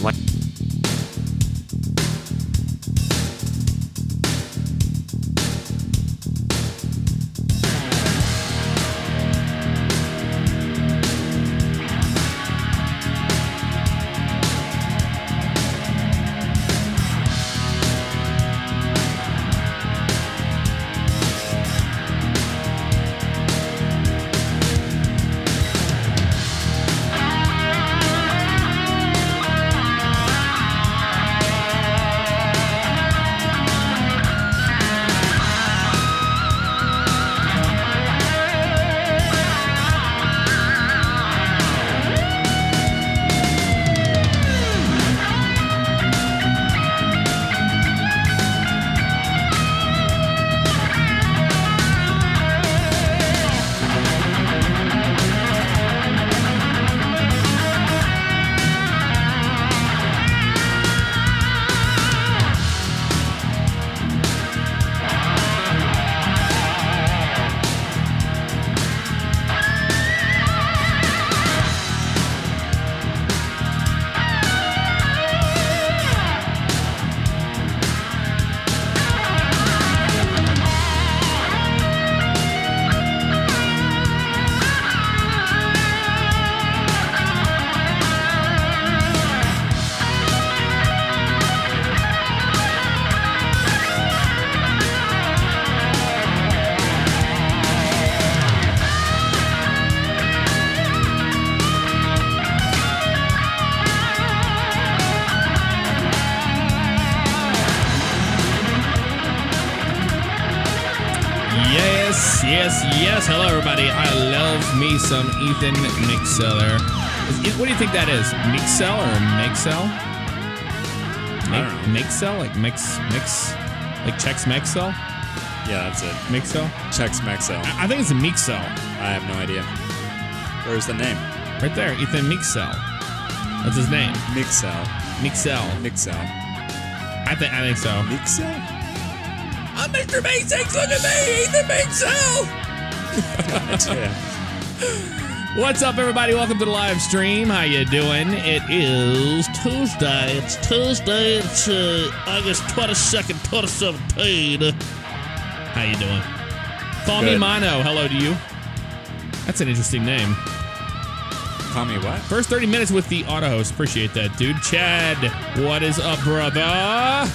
like. Yes. Hello, everybody. I love me some Ethan Mixeller. What do you think that is? Mixell or Mixell? I don't know. Mixell? Like mix, like Chex Mixell? Yeah, that's it. Mixell? Chex Mexel. I think it's a Mixell. I have no idea. Where's the name? Right there, Ethan Mixell. That's his name. Mixel. Mixell. I think so. Mixel? I'm Mr. Basics. Look at me, Ethan Mixell. What's up, everybody? Welcome to the live stream. How you doing? It is Tuesday. It's August 22nd, 2017. How you doing? Call me Mono. Hello to you. That's an interesting name. Call me what? First 30 minutes with the auto host. Appreciate that, dude. Chad, what is up, brother?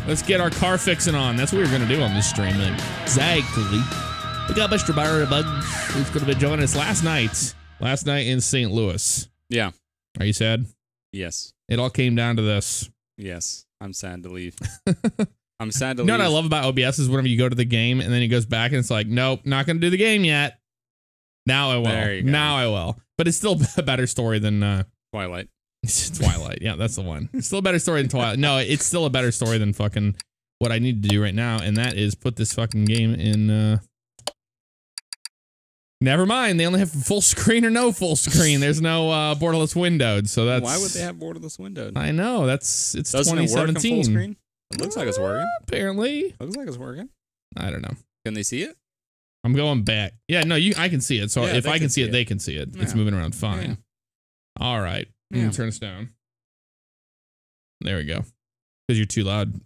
Let's get our car fixing on. That's what we're going to do on this stream. Exactly. We got Mr. Bug, who's going to be joining us last night in St. Louis. Yeah. Are you sad? Yes. It all came down to this. Yes. I'm sad to leave. I'm sad to You know leave. what I love about OBS is whenever you go to the game and then he goes back and it's like, nope, not going to do the game yet. Now I will. There you go. Now I will. But it's still a better story than Twilight. Twilight. Yeah, that's the one. It's still a better story than Twilight. No, it's still a better story than fucking what I need to do right now, and that is put this fucking game in. Never mind. They only have full screen or no full screen. There's no borderless windowed, so that's. Why would they have borderless windowed? I know. It's Doesn't 2017. it work in full screen? It looks like it's working. Apparently. Looks like it's working. I don't know. Can they see it? I'm going back. Yeah, no, I can see it. So Yeah, if they I can can see see it, they can see it. It's Yeah. moving around fine. Yeah. All right. I'm Yeah. gonna turn this down. There we go. Because you're too loud.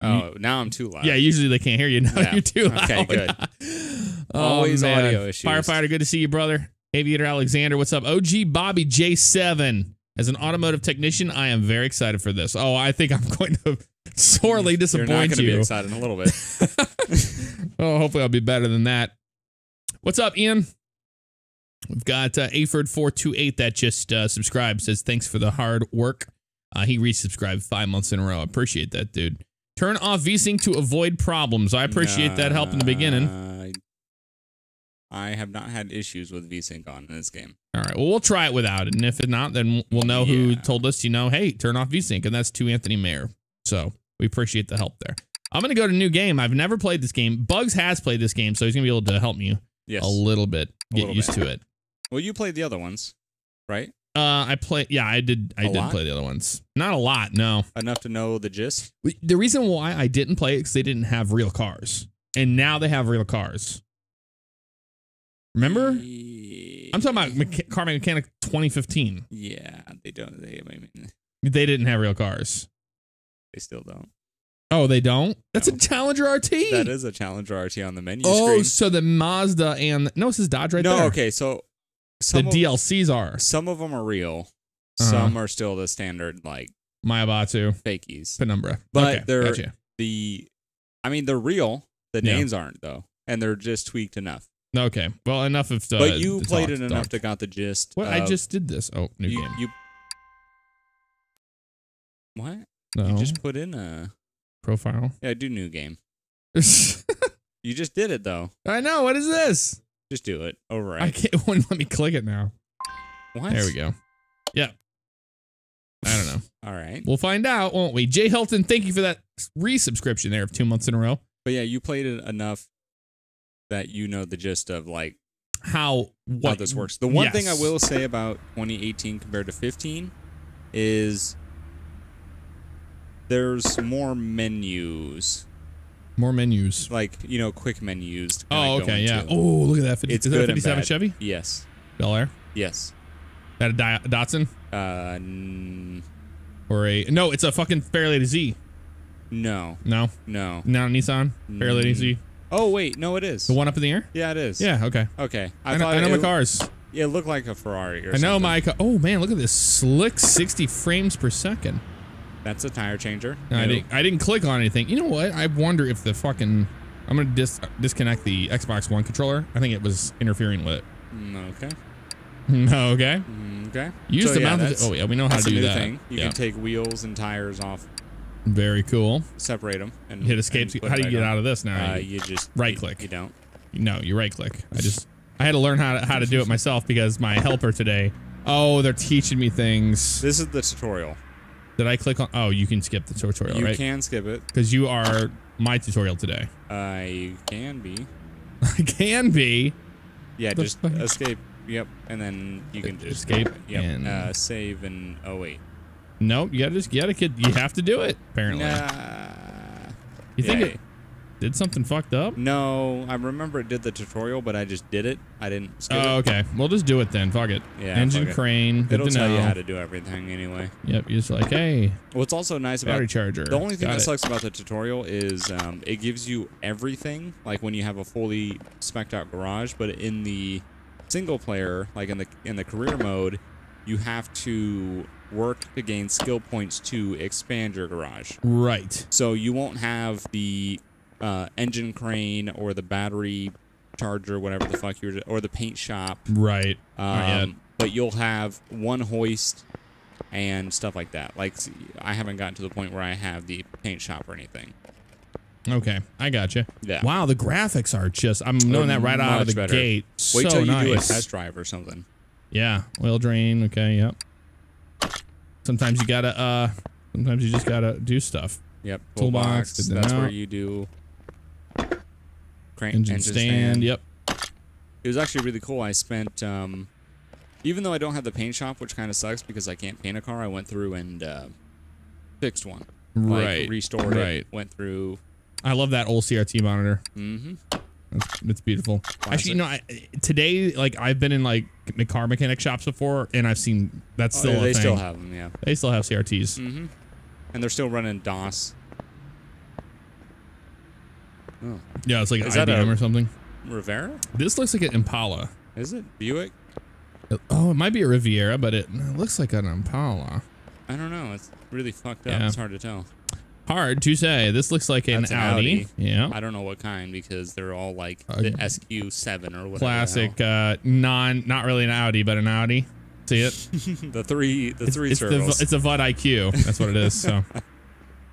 Oh, now I'm too loud. Yeah, usually they can't hear you. Now Yeah. you're too loud. Okay, good. Always audio issues. Firefighter, good to see you, brother. Aviator Alexander, what's up? OG Bobby J7. As an automotive technician, I am very excited for this. Oh, I think I'm going to sorely disappoint You're not going to you. be excited in a little bit. Oh, hopefully I'll be better than that. What's up, Ian? We've got Aford428 that just subscribed, says thanks for the hard work. He resubscribed 5 months in a row. I appreciate that, dude. Turn off VSync to avoid problems. I appreciate that help in the beginning. I have not had issues with VSync on in this game. All right, well, we'll try it without it. And if not, then we'll know who told us, hey, turn off VSync. And that's to Anthony Mayer. So we appreciate the help there. I'm going to go to a new game. I've never played this game. Bugs has played this game, so he's going to be able to help me a little bit. Get used to it. Well, you played the other ones, right? I did play the other ones. Not a lot, no. Enough to know the gist? The reason why I didn't play it is because they didn't have real cars. And now they have real cars. Remember? I'm talking about Car Mechanic 2015. Yeah, they don't. They didn't have real cars. They still don't. Oh, they don't? That's No. a Challenger RT. That is a Challenger RT on the menu Oh, screen. so the Mazda and no, it says Dodge right No, there. okay, so The DLCs are some of them are real. Uh-huh. Some are still the standard like Mayabatu, fakies. Penumbra. But okay, they're gotcha. they're real. The Yeah. names aren't though, and they're just tweaked enough. Okay, well, enough of But you the played talk, it enough talk. to got the gist. What? I just did this. Oh, new you, game. you what? No. You just put in a Profile. yeah. Do new game. I You just did it though. know. What is this? Just do it. Override. I can't. It won't let me click it now. What? There we go. Yeah. I don't know. All right. We'll find out, won't we? Jay Hilton, thank you for that resubscription there of 2 months in a row. But yeah, you played it enough that you know the gist of like How this works. The one thing I Yes. will say about 2018 compared to 15 is there's more menus, More menus. like quick menus. To Oh, kinda go okay, yeah. into. Oh, look at that. 50, It's is that a good and 57 bad. Chevy? Yes. Bel Air? Yes. That a Datsun? Or a no? It's a fucking Fairlady Z. No. No, No. not a Nissan. Fairlady Z. Oh wait, no, it is. The one up in the air? Yeah, it is. Yeah. Okay. Okay. I know my cars. Yeah, it looked like a Ferrari. Or I know something. my car. Oh man, look at this slick 60 frames per second. That's a tire changer. No, I didn't click on anything. You know what? I wonder if the fucking I'm gonna disconnect the Xbox One controller. I think it was interfering with it. Okay. Okay. Okay. Use the mount. that's- Oh yeah, we know how to That's a do new that. thing. You Yeah. can take wheels and tires off, Very cool. separate them, and Hit escape. and put How do you it get back on. out of this now? You just right click. You don't. No, you right click. I had to learn how to do it myself because my helper today. Oh, they're teaching me things. This is the tutorial. Did I click on? Oh, you can skip the tutorial, You right? can skip it. Because you are my tutorial today. You can be. I can be. Yeah, The just fuck? escape. Yep, and then you can just Escape Yep. and- Save and wait. Nope. You have to do it. Apparently. Nah. You think Yay. it did something fucked up? No, I remember it did the tutorial, but I just did it. I didn't skip Oh, it. okay. We'll just do it then. Fuck it. Yeah, Engine fuck it. crane. Good It'll to tell know. you how to do everything anyway. Yep. You're just like, hey, What's also nice about battery charger. the only thing Got that it. sucks about the tutorial is it gives you everything, like when you have a fully spec'd out garage, but in the single player, like in the career mode, you have to work to gain skill points to expand your garage. Right. So you won't have the engine crane or the battery charger, whatever the fuck or the paint shop. Right. Not yet. But you'll have one hoist and stuff like that. Like, I haven't gotten to the point where I have the paint shop or anything. Okay, I gotcha. Yeah. Wow, the graphics are just, I'm knowing that right out of the much better. gate. Wait so till you do a nice. test drive or something. Yeah, oil drain. Okay, yep. Sometimes you gotta, sometimes you just gotta do stuff. Yep. Toolbox, Toolbox. did That's that. where you do Engine stand. Yep. It was actually really cool. I spent, even though I don't have the paint shop, which kind of sucks because I can't paint a car, I went through and fixed one. Right. Like, restored Right. it. Went through. I love that old CRT monitor. Mm-hmm. It's beautiful. Actually, you know, today, like, I've been in like car mechanic shops before, and I've seen that's still a they thing. still have them, yeah. They still have CRTs. Mm-hmm. And they're still running DOS. Oh. Yeah, it's like an Is that IBM a- or something. Rivera? This looks like an Impala. Is it? Buick? Oh, it might be a Riviera, but it looks like an Impala. I don't know. It's really fucked up. Yeah. It's hard to tell. Hard to say. This looks like an That's an Audi. Audi. Yeah. I don't know what kind because they're all like the SQ7 or whatever. Classic, not really an Audi, but an Audi. See it? the three It's circles. it's a VUD IQ. That's what it is. So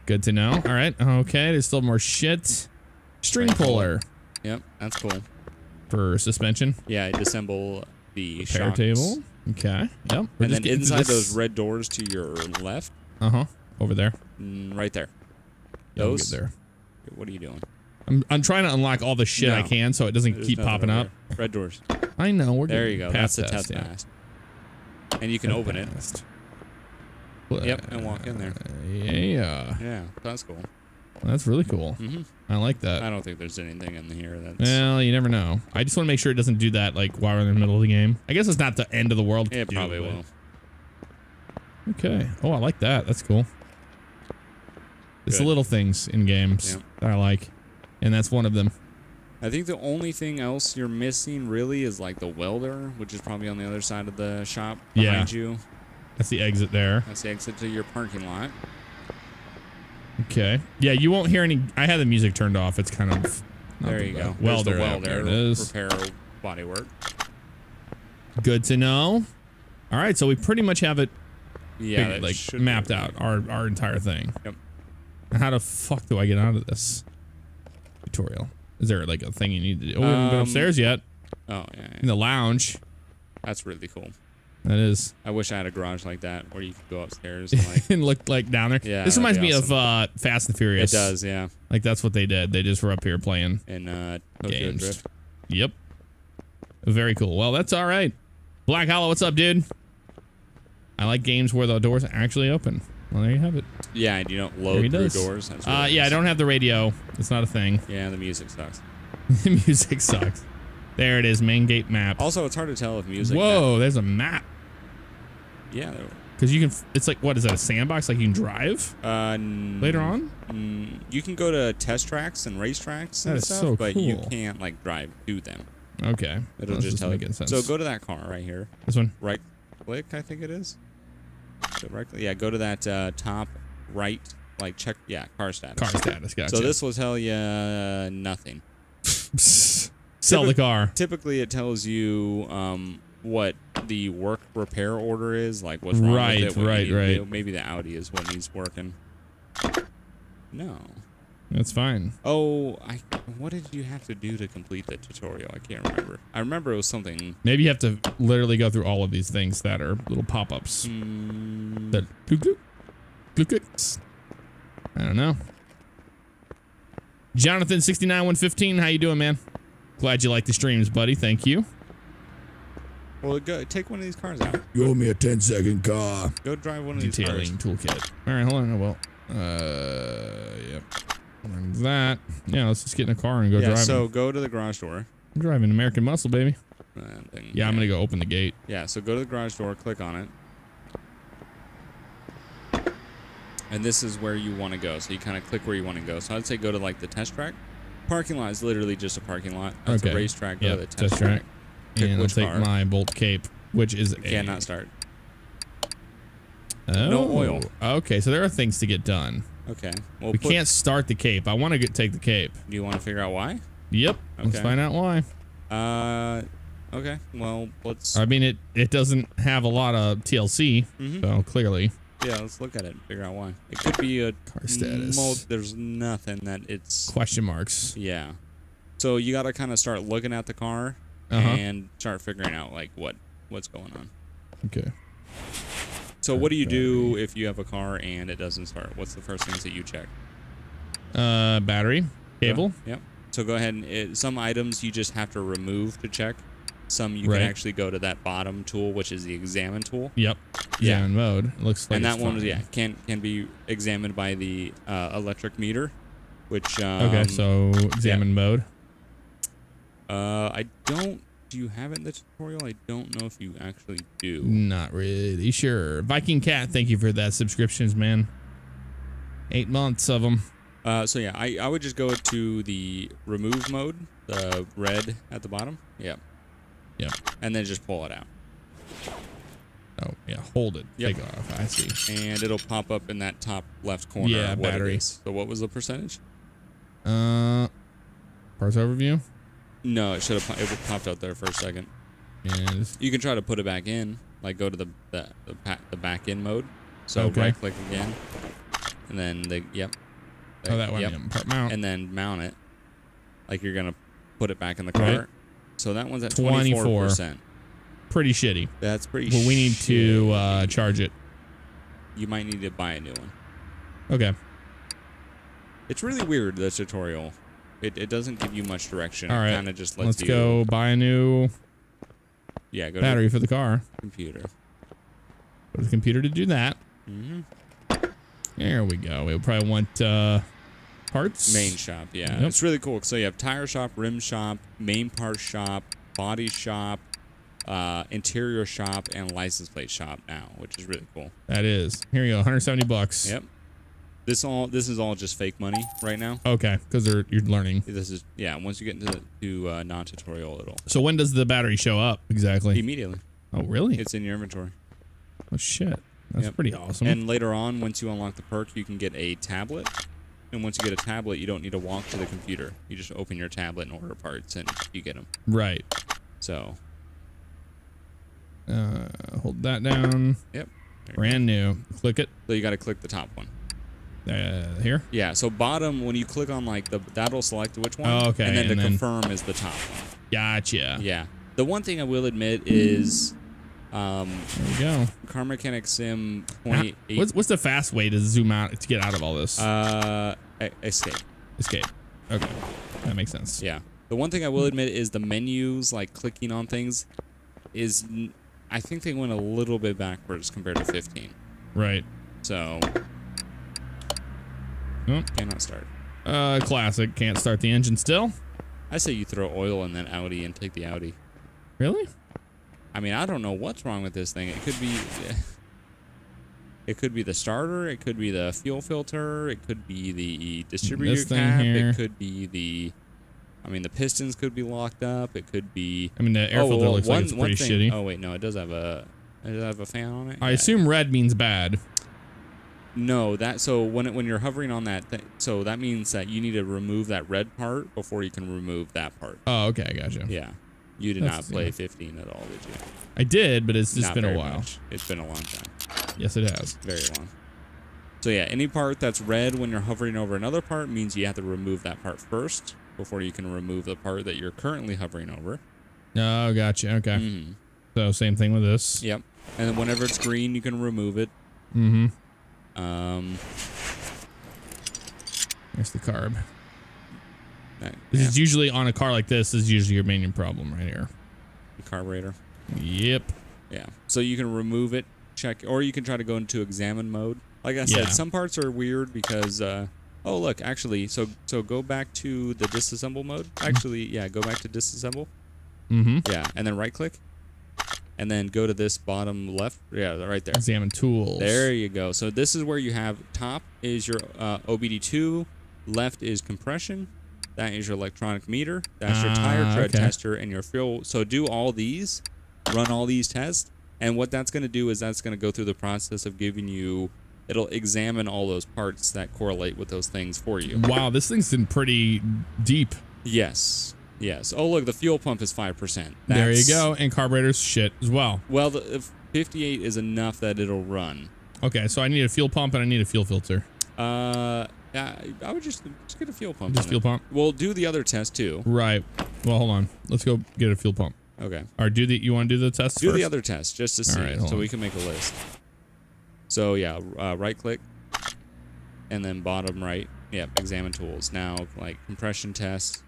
good to know. All right. Okay. There's still more shit. String puller Yep, that's cool. for suspension. Yeah, I disassemble the Repair shocks. table. Okay. Yep. We're And just then getting to inside this- those red doors to your left, over there. right there. Yeah, we'll Those. get there. What are you doing? I'm trying to unlock all the shit I No. can so it doesn't There's keep nothing popping over up. there. Red doors. I know. We're There getting you go. past That's the test, test yeah. mast. And you can open it. Yep, and walk in there. Yeah. Yeah, that's cool. That's really cool. Mm-hmm. I like that. I don't think there's anything in here that's. Well, you never know. I just want to make sure it doesn't do that like while we're in the middle of the game. I guess it's not the end of the world. It probably will. Okay. Oh, I like that. That's cool. It's the Good. little things in games that I like, and that's one of them. I think the only thing else you're missing really is like the welder, which is probably on the other side of the shop behind you. That's the exit there. That's the exit to your parking lot. Okay. Yeah, you won't hear any. I had the music turned off. It's kind of. There you go. Welder. There's the welder. There it is. Repair body work. Good to know. All right, so we pretty much have it like mapped out our entire thing. Yep. How the fuck do I get out of this tutorial? Is there like a thing you need to do? Oh, we haven't been upstairs yet. Oh, yeah. In the lounge. That's really cool. That is. I wish I had a garage like that where you could go upstairs and like and look like down there. Yeah. This reminds me awesome. of Fast and Furious. It does, yeah. Like that's what they did. They just were up here playing in Tokyo games. Drift. Yep. Very cool. Well, that's all right. Black Hollow, what's up, dude? I like games where the doors actually open. Well, there you have it. Yeah, and you don't load through doors. That's yeah, I don't have the radio. It's not a thing. Yeah, the music sucks. The music sucks. There it is, main gate map. Also, it's hard to tell if music. Whoa, there's a map. Yeah. Because you can. It's like, what is that? A sandbox? Like you can drive. Later on. You can go to test tracks and race tracks and stuff, so but cool. you can't like drive to them. Okay. It'll just tell you. Sense. So go to that car right here. This one. Right click, I think it is. So right, yeah, go to that top right, like check, yeah, car status. Car status, gotcha. So this will tell you nothing. Sell the car. Typically, it tells you what the work repair order is, like what's wrong with it. Right. Maybe the Audi is what needs working. No. That's fine. Oh, what did you have to do to complete the tutorial? I can't remember. I remember it was something. Maybe you have to literally go through all of these things that are little pop-ups. That glook. I don't know. Jonathan 69115, how you doing, man? Glad you like the streams, buddy. Thank you. Well, go take one of these cars out. You owe me a 10-second car. Go drive one of these cars. Detailing toolkit. All right, hold on. Well, yep. And that. Yeah, let's just get in a car and go driving. So go to the garage door. I'm driving American Muscle, baby. Yeah, I'm gonna go open the gate. Yeah, so go to the garage door, click on it. And this is where you want to go. So you kind of click where you want to go. So I'd say go to like the test track. Parking lot is literally just a parking lot. That's a racetrack. Go to the test track. And I'll take my Bolt Cape, which is cannot start. Oh, no oil. Okay, so there are things to get done. Okay. Well, we can't start the Cape. I want to take the Cape. Do you want to figure out why? Yep. Okay. Let's find out why. Okay. Well, let's. I mean, it doesn't have a lot of TLC, so clearly. Yeah, let's look at it and figure out why. It could be a car status. There's nothing that it's question marks. Yeah. So you got to kind of start looking at the car and start figuring out like what's going on. Okay. So what do you do if you have a car and it doesn't start? What's the first things that you check? Battery, cable. Yep. So go ahead and some items you just have to remove to check. Some you can actually go to that bottom tool, which is the examine tool. Yep. Examine mode. It looks like. And that one, can be examined by the electric meter, which. Okay, so examine mode. I don't. Do you have it in the tutorial? I don't know if you actually do. Not really sure. Viking Cat, thank you for that subscriptions, man. 8 months of them. So yeah, I would just go to the remove mode, the red at the bottom. Yep. Yep. And then just pull it out. Oh yeah, hold it. Yep. Take off. I see. And it'll pop up in that top left corner. Yeah, what battery. It is. So what was the percentage? Parts overview. No, it should have. It popped out there for a second. Yeah. You can try to put it back in, like go to the back in mode. So right click again, and then that one. Yep. Part mount. And then mount it, like you're gonna put it back in the cart. Right. So that one's at 24%. Pretty shitty. That's pretty. Well, we need to charge it. You might need to buy a new one. Okay. It's really weird, the tutorial. It doesn't give you much direction. All right. It kind of just lets you. Let's go buy a new battery for the car. Computer. Go to the computer to do that. There we go. We'll probably want parts. Main shop, yeah. Yep. It's really cool. So you have tire shop, rim shop, main part shop, body shop, interior shop and license plate shop now, which is really cool. That is. Here you go, $170. Yep. This is all just fake money right now. Okay, because you're learning. This is once you get into non-tutorial, it'll. So when does the battery show up exactly? Immediately. Oh really? It's in your inventory. Oh shit. That's pretty awesome. And later on, once you unlock the perk, you can get a tablet. And once you get a tablet, you don't need to walk to the computer. You just open your tablet and order parts, and you get them. Right. So. Hold that down. Yep. Brand new. Click it. So you got to click the top one. Here? Yeah. So bottom, when you click on like that'll select which one. Oh, okay. And then confirm is the top one. Gotcha. Yeah. The one thing I will admit is. There we go. Car Mechanic Sim 28. What's the fast way to zoom out to get out of all this? Escape. Escape. Okay. That makes sense. Yeah. The one thing I will admit is the menus, like clicking on things, is I think they went a little bit backwards compared to 15. Right. So. Oh. Cannot start. Classic. Can't start the engine still. I say you throw oil in that Audi and take the Audi. Really? I mean, I don't know what's wrong with this thing. It could be. It could be the starter. It could be the fuel filter. It could be the distributor cap. Here. It could be the. I mean, the pistons could be locked up. It could be. I mean, the air filter looks like it's pretty shitty. Oh wait, no, it does have a. Does it have a fan on it? I assume red means bad. No, so when you're hovering on that thing, so that means that you need to remove that red part before you can remove that part. Oh, okay, I gotcha. Yeah. You did not play 15 at all, did you? I did, but it's just not been a very while. much. It's been a long time. Yes, it has. Very long. So yeah, any part that's red when you're hovering over another part means you have to remove that part first before you can remove the part that you're currently hovering over. Oh, gotcha. Okay. Mm-hmm. So same thing with this. Yep. And then whenever it's green, you can remove it. Mm-hmm. There's the carb. This is usually on a car like this is usually your main problem right here. The carburetor. Yep. Yeah. So you can remove it, check, or you can try to go into examine mode. Like I said, some parts are weird because, oh look, actually, so go back to the disassemble mode. Actually, yeah, go back to disassemble. Mm-hmm. Yeah, and then right click, and then go to this bottom left. Yeah, right there. Examine tools. There you go. So this is where you have top is your OBD2, left is compression. That is your electronic meter. That's your tire tread tester and your fuel. So do all these, run all these tests, and what that's going to do is that's going to go through the process of giving you. It'll examine all those parts that correlate with those things for you. Wow, this thing's in pretty deep. Yes. Yes. Oh look, the fuel pump is 5%. There you go, and carburetor's shit as well. Well, the 58 is enough that it'll run. Okay, so I need a fuel pump and I need a fuel filter. Yeah, I would just get a fuel pump. Just fuel pump. We'll do the other test too. Right. Well, hold on. Let's go get a fuel pump. Okay. Or you want to do the test Do first? the other test just to see, so we can make a list. So yeah, right click, and then bottom right. Yeah, examine tools. Now like compression test.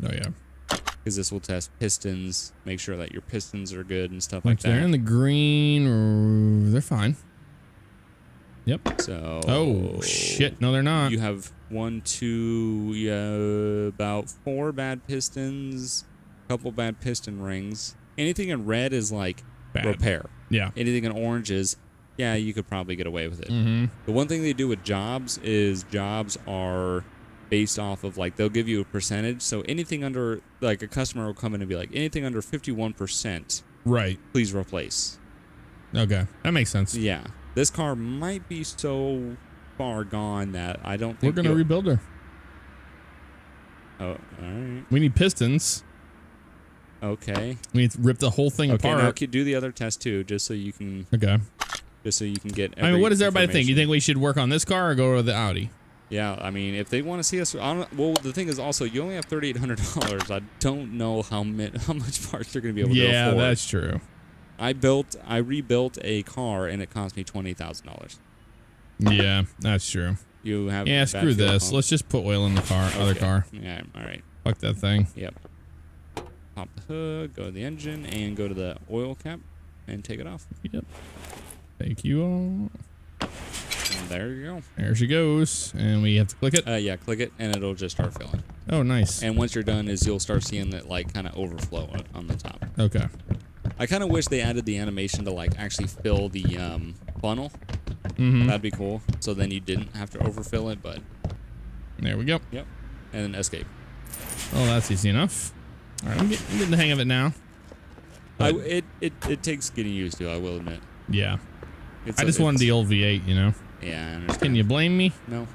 Oh yeah. Because this will test pistons, make sure that your pistons are good and stuff like that. They're in the green. They're fine. Yep. So. Oh shit! No, they're not. You have about 4 bad pistons, a couple bad piston rings. Anything in red is like bad. Repair. Yeah. Anything in orange is, yeah, you could probably get away with it. Mm-hmm. The one thing they do with jobs is jobs are based off of like they'll give you a percentage. So anything under like a customer will come in and be like anything under 51%, right? Please replace. Okay, that makes sense. Yeah. This car might be so far gone that I don't think we're gonna rebuild her. Oh, all right. We need pistons. Okay. We need to rip the whole thing apart. Now do the other test too, just so you can. Okay. Just so you can get. I mean, what does everybody think? You think we should work on this car or go to the Audi? Yeah, I mean, if they want to see us, well, the thing is also you only have $3,800. I don't know how much parts you're gonna be able to afford. Yeah, that's true. I rebuilt a car and it cost me $20,000. Yeah, that's true. You have screw this. Pump. Let's just put oil in the car, other car. Yeah, all right. Fuck that thing. Yep. Pop the hood, go to the engine, and go to the oil cap, and take it off. Yep. Thank you all. And there you go. There she goes, and we have to click it. Yeah, click it, and it'll just start filling. Oh, nice. And once you're done, you'll start seeing that like kind of overflow on the top. Okay. I kind of wish they added the animation to like actually fill the funnel. Mm-hmm. That'd be cool. So then you didn't have to overfill it, but there we go. Yep. And then escape. Oh, that's easy enough. All right, I'm getting the hang of it now. It takes getting used to, I will admit. Yeah. I just wanted the old V8, you know? Yeah, I understand. Can you blame me? No.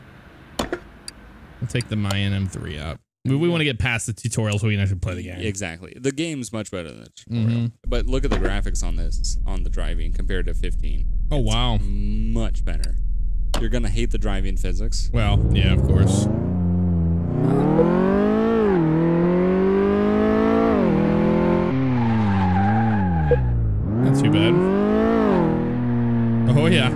I'll take the Mayan M3 out. We want to get past the tutorial so we can actually play the game. Exactly. The game's much better than the tutorial. But look at the graphics on this, on the driving, compared to 15. Oh, wow. Much better. You're going to hate the driving physics. Well, yeah, of course. Not too bad. Oh, yeah.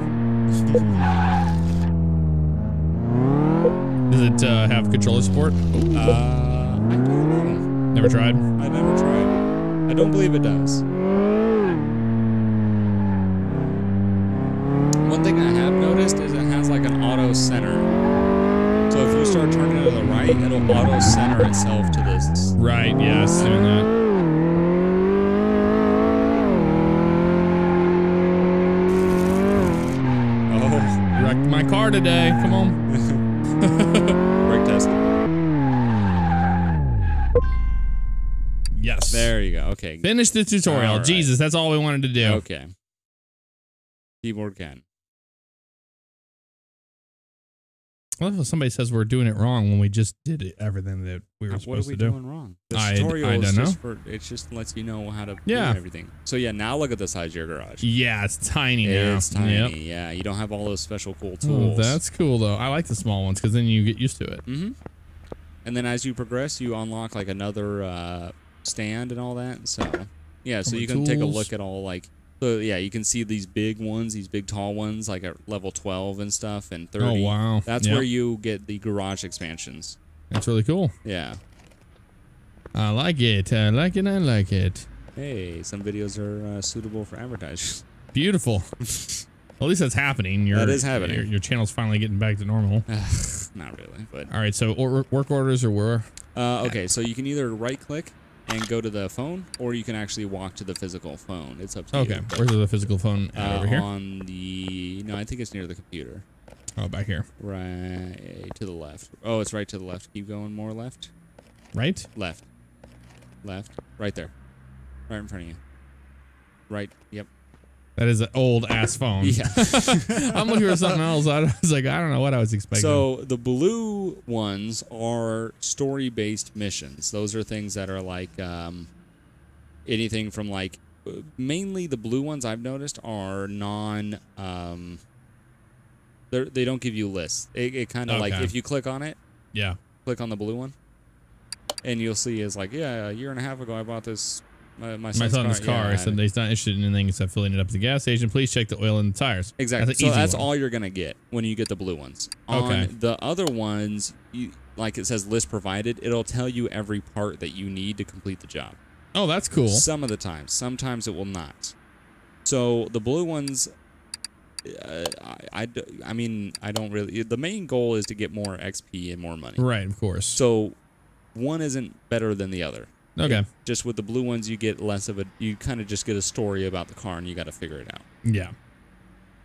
Does it have controller support? I don't know. Never tried? I never tried. I don't believe it does. One thing I have noticed is it has like an auto center. So if you start turning to the right, it'll auto center itself to this. Right, yeah, it's doing that. Oh, wrecked my car today. Come on. Brake test. Yes. There you go. Okay. Finish the tutorial. All right. Jesus, that's all we wanted to do. Okay. Keyboard can. Well, if somebody says we're doing it wrong when we just did everything that we were supposed to do. What are we doing wrong? The I tutorial don't is know. just for, it just lets you know how to do Yeah. everything. So yeah, now look at the size of your garage. Yeah, it's tiny now. It's tiny. Yep. Yeah, you don't have all those special cool Oh, tools. that's cool though. I like the small ones because then you get used to it. Mm-hmm. And then as you progress, you unlock like another stand and all that. So yeah, so More you can take a tools. look at all like. So yeah, you can see these big ones, these big tall ones, like at level 12 and stuff, and 30. Oh, wow. That's Yep. where you get the garage expansions. That's really cool. Yeah. I like it. I like it. I like it. Hey, some videos are suitable for advertising. Beautiful. At least that's happening. That is happening. Your channel's finally getting back to normal. Not really, but All right, so work orders or where? okay. So you can either right-click and go to the phone, or you can actually walk to the physical phone. It's up to you. Okay, where's the physical phone at? Over here? On the I think it's near the computer. Oh, back here. Right to the left. Oh, it's right to the left. Keep going more left. Right? Left. Left. Right there. Right in front of you. Right. Yep. That is an old ass phone. Yeah. I'm looking for something else. I was like, I don't know what I was expecting. So the blue ones are story-based missions. Those are things that are like anything from like mainly the blue ones I've noticed are non. They don't give you lists. It kind of like if you click on it. Yeah. Click on the blue one, and you'll see is like a year and a half ago I bought this. My son's car. Yeah, said he's not interested in anything except filling it up at the gas station. Please check the oil and the tires. Exactly. That's an So easy that's one. all you're gonna get when you get the blue ones. Okay. On the other ones, like it says list provided, it'll tell you every part that you need to complete the job. Oh, that's cool. Some of the times. Sometimes it will not. So the blue ones, I mean, I don't really. The main goal is to get more XP and more money. Right, of course. So one isn't better than the other. Okay. Just with the blue ones, you get less of a. You kind of just get a story about the car, and you got to figure it out. Yeah.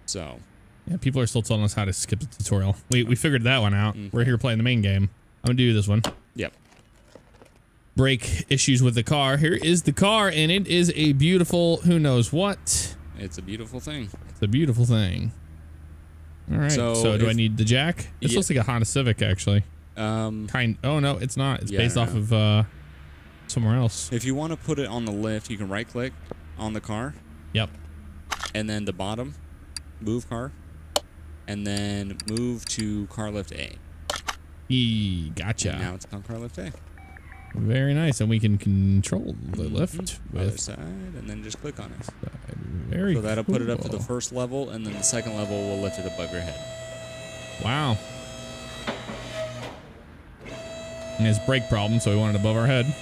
So. Yeah, people are still telling us how to skip the tutorial. We figured that one out. We're here playing the main game. I'm gonna do this one. Yep. Brake issues with the car. Here is the car, and it is a beautiful who knows what. It's a beautiful thing. It's a beautiful thing. All right. So do I need the jack? This looks like a Honda Civic, actually. Oh no, it's not. It's based off of somewhere else. If you want to put it on the lift, you can right-click on the car. Yep. And then the bottom, move car, and then move to car lift A. Gotcha. And now it's on car lift A. Very nice, and we can control the lift Other with side, and then just click on it. very. So that'll put it up to the cool. first level, and then the second level will lift it above your head. Wow. And it's brake problem, so we want it above our head.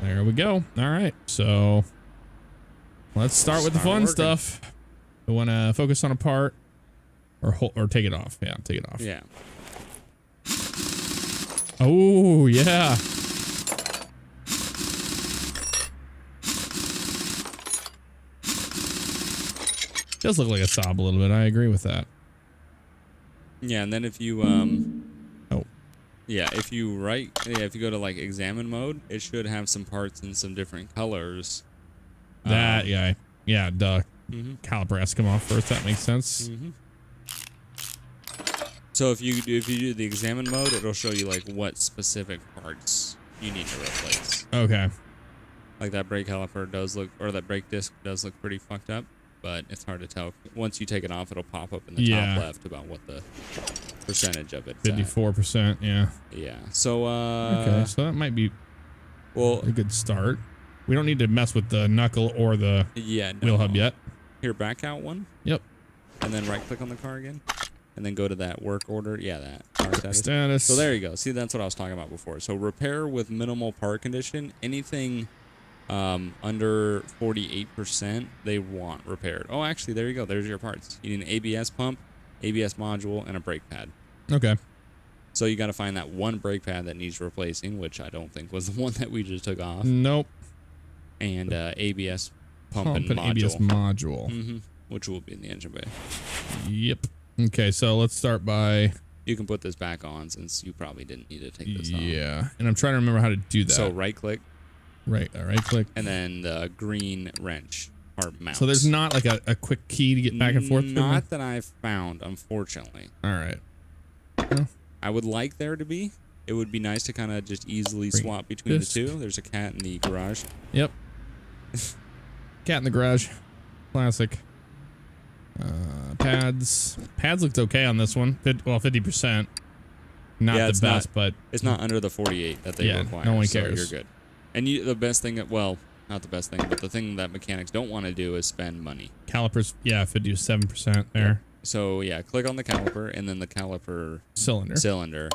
There we go. All right, so let's start with the fun stuff. We want to focus on a part, or take it off. Yeah, take it off. Yeah. Oh yeah. Does look like a Saab a little bit. I agree with that. Yeah, and then if you Oh. Yeah, if you go to like examine mode, it should have some parts in some different colors. That yeah, duh. Mm-hmm. Caliper has to come off first. That makes sense. Mm-hmm. So if you do the examine mode, it'll show you like what specific parts you need to replace. Okay. Like that brake caliper does look, or that brake disc does look pretty fucked up, but it's hard to tell. Once you take it off, it'll pop up in the top left about what the percentage of it's 54%. Yeah. Yeah. So okay, so that might be a good start. We don't need to mess with the knuckle or the wheel hub yet. Here, back out one. Yep. And then right click on the car again. And then go to that work order. Yeah, that car status. So there you go. See, that's what I was talking about before. So repair with minimal part condition. Anything under 48%, they want repaired. Oh, actually, there you go. There's your parts. You need an ABS pump, ABS module, and a brake pad. Okay. So you got to find that one brake pad that needs replacing, which I don't think was the one that we just took off. Nope. And ABS pump and module. ABS module. Mm-hmm. Which will be in the engine bay. Yep. Okay, so let's start by... You can put this back on since you probably didn't need to take this off. Yeah, and I'm trying to remember how to do that. So right click. Right click. And then the green wrench part mounts. So there's not like a quick key to get back and forth? Not that I've found, unfortunately. All right. I would like there to be. It would be nice to kind of just easily swap between the two. There's a cat in the garage. Yep. Cat in the garage. Classic. Pads looked okay on this one. 50%. Not the best, but it's not under the 48 that they require. No one so cares. You're good. And the best thing, well, not the best thing, but the thing that mechanics don't want to do is spend money. Calipers, 57% there. Yeah. So click on the caliper and then the caliper cylinder,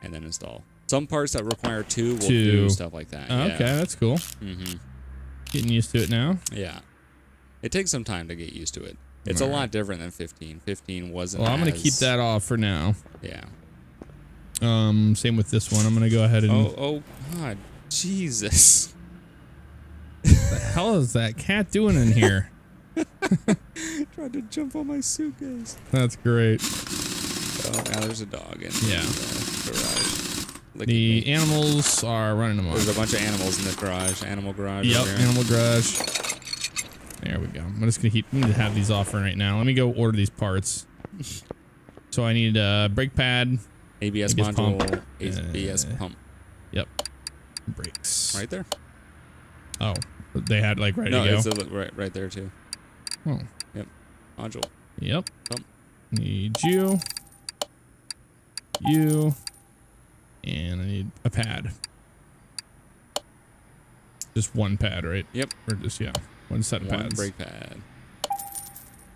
and then install. Some parts that require two will do stuff like that. Oh, okay, that's cool. Mm-hmm. Getting used to it now. Yeah, it takes some time to get used to it. It's a lot different than 15. 15 wasn't. Well, I'm gonna keep that off for now. Yeah. Same with this one. I'm gonna go ahead and. Oh God, Jesus! What the hell is that cat doing in here? Tried to jump on my suitcase. That's great. Oh, now there's a dog in the garage. The animals are running amok. There's a bunch of animals in the garage. Animal garage. Yep, animal garage. There we go. I'm just gonna need to have these off for right now. Let me go order these parts. So I need a brake pad, ABS module, pump. ABS pump. Yep. Brakes. Right there. Oh, they had like ready to go. It's right there too. Oh. Yep. Module. Yep. Pump. Need you. You. And I need a pad. Just one pad, right? Yep. Or just one set of pads. One brake pad.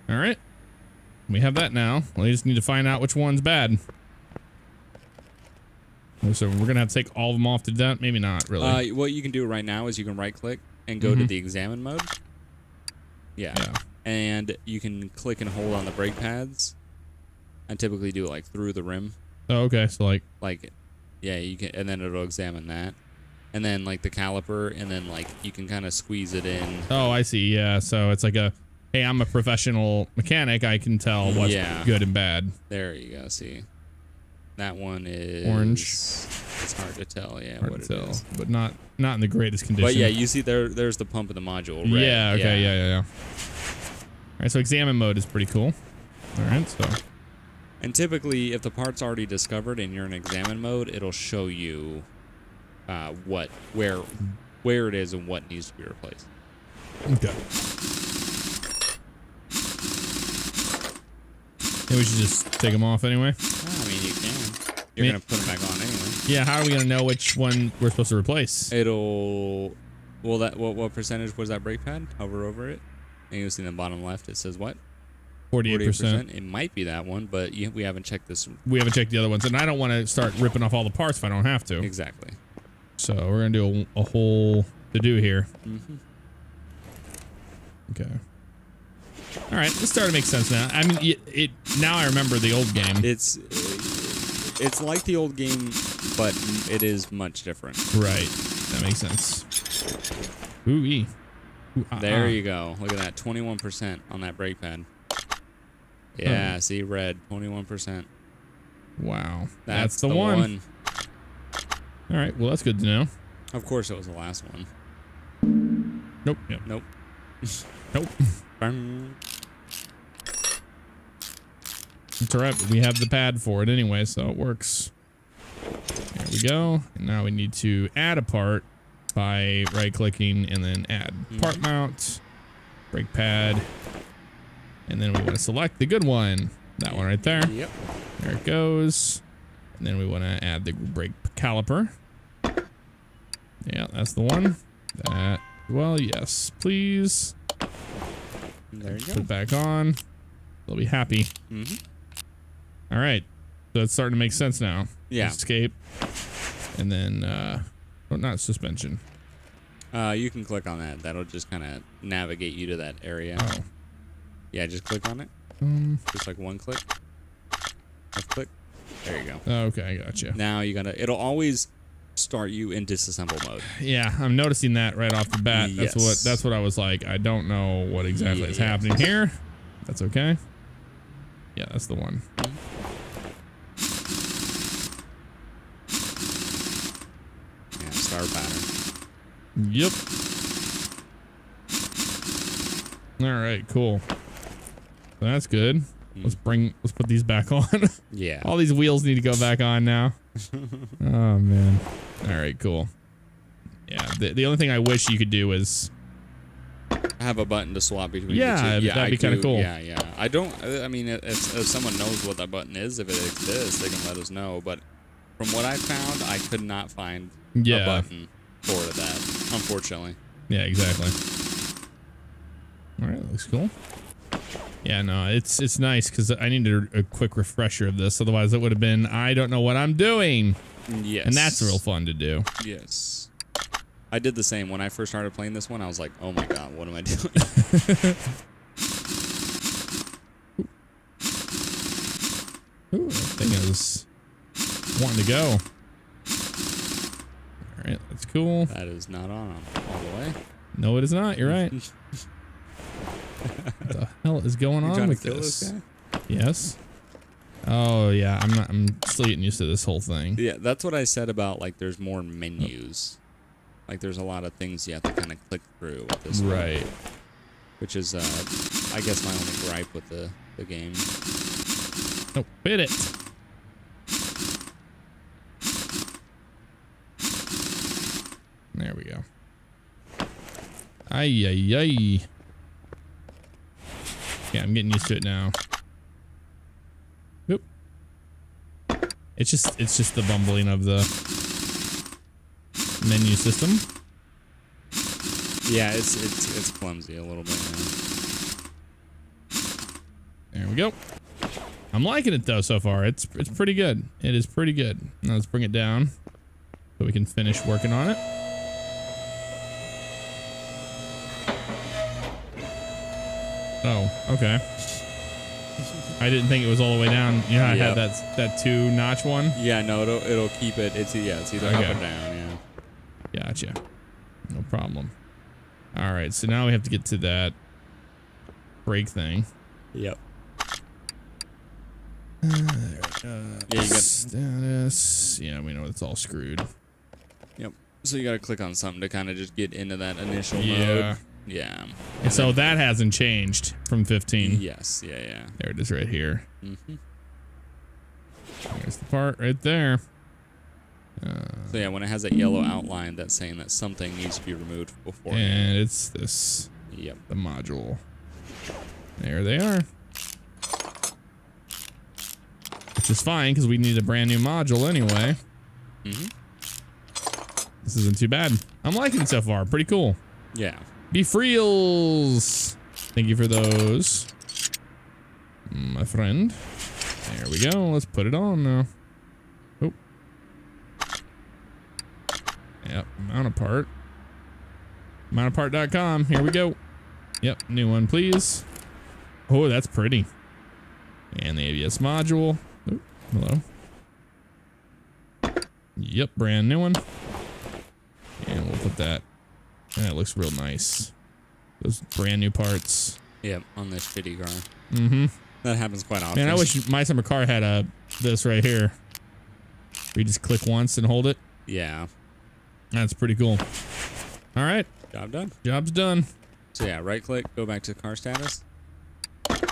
All right. We have that now. We just need to find out which one's bad. So we're gonna have to take all of them off to that. Maybe not really. What you can do right now is you can right click and go to the examine mode. Yeah. And you can click and hold on the brake pads, and typically do it like through the rim. Oh, okay. So you can, and then it'll examine that, and then like the caliper, and then like you can kind of squeeze it in. Oh, I see. Yeah. So it's like hey, I'm a professional mechanic. I can tell what's good and bad. There you go. See. That one is orange. It's hard to tell, hard what to tell, it is. but not in the greatest condition. But you see there's the pump of the module. Red. Yeah. Okay. Yeah. All right. So examine mode is pretty cool. All right. So. And typically, if the part's already discovered and you're in examine mode, it'll show you where it is and what needs to be replaced. Okay. Maybe we should just take them off anyway. I mean, you can. You're gonna put them back on anyway. Yeah. How are we gonna know which one we're supposed to replace? It'll. Well, what percentage was that brake pad? Hover over it, and you'll see in the bottom left. It says what? 48%. It might be that one, but we haven't checked this. We haven't checked the other ones, and I don't want to start ripping off all the parts if I don't have to. Exactly. So we're gonna do a whole to do here. Okay. All right, it's starting to make sense now. I mean, now I remember the old game. It's like the old game, but it is much different. Right. That makes sense. Ooh-wee. There you go. Look at that. 21% on that brake pad. Yeah, see, red. 21%. Wow. That's the one. All right. Well, that's good to know. Of course, it was the last one. Nope. Yep. Nope. Nope. Bang. It's all right. We have the pad for it anyway, so it works. There we go. And now we need to add a part by right-clicking and then add part mount, brake pad, and then we want to select the good one. That one right there. Yep. There it goes. And then we want to add the brake caliper. Yeah, that's the one. That, well, yes, please. There you go. Put it back on. They'll be happy. All right. So it's starting to make sense now. Yeah. Escape. And then, oh, not suspension. You can click on that. That'll just kind of navigate you to that area. Oh. Yeah, just click on it. Just like one click. Left click. There you go. Okay, I gotcha. Now you gotta. It'll always start you in disassemble mode. Yeah, I'm noticing that right off the bat. Yes. That's what I was like. I don't know what exactly is happening here. That's okay. Yeah, that's the one. Yeah, start pattern. Yep. All right, cool. That's good. Let's put these back on. Yeah. All these wheels need to go back on now. Oh man. All right, cool. Yeah, the only thing I wish you could do is have a button to swap between yeah, the two. that'd be kind of cool. Yeah. I mean, if someone knows what that button is, if it exists, they can let us know. But from what I found, I could not find a button for that, unfortunately. Yeah, exactly. All right, looks cool. Yeah, no, it's nice because I needed a quick refresher of this. Otherwise, it would have been, I don't know what I'm doing. Yes. And that's real fun to do. Yes. I did the same. When I first started playing this one, I was like, oh my god, what am I doing? Ooh, that thing is wanting to go. All right, that's cool. That is not on all the way. No, it is not. You're right. What the hell is going on with this? Guy? Yes. Oh yeah, I'm still getting used to this whole thing. Yeah, that's what I said about like there's more menus. Like there's a lot of things you have to kind of click through with this one. Right. Which is I guess my only gripe with the game. Oh, hit it. There we go. Ay ay ay. Yeah, I'm getting used to it now. Oop. It's just the bumbling of the menu system. Yeah, it's clumsy a little bit now. There we go. I'm liking it though so far. It's pretty good. It is pretty good. Now let's bring it down so we can finish working on it. Oh, okay. I didn't think it was all the way down. You know, I had that 2-notch one. Yeah, no, it'll keep it. It's either up or down. Yeah. Gotcha. No problem. All right, so now we have to get to that brake thing. Yep. There we go. Yeah, you got status. Yeah, we know it's all screwed. Yep. So you got to click on something to kind of just get into that initial mode. Yeah. Yeah. And so that hasn't changed from 15. Yes. Yeah. There it is right here. Mm-hmm. There's the part right there. So yeah, when it has that yellow outline, that's saying that something needs to be removed before. And it's this. Yep. The module. There they are. Which is fine because we need a brand new module anyway. Mm-hmm. This isn't too bad. I'm liking it so far. Pretty cool. Yeah. Beef reels. Thank you for those, my friend. There we go. Let's put it on now. Oh. Yep. Mount a part. Mountapart.com. Here we go. Yep. New one, please. Oh, that's pretty. And the ABS module. Oh, hello. Yep. Brand new one. And we'll put that. That looks real nice. Those brand new parts. Yep, on this shitty car. Mm-hmm. That happens quite often. Man, I wish my summer car had this right here. We just click once and hold it. Yeah. That's pretty cool. All right. Job done. Job's done. So yeah, right click, go back to car status,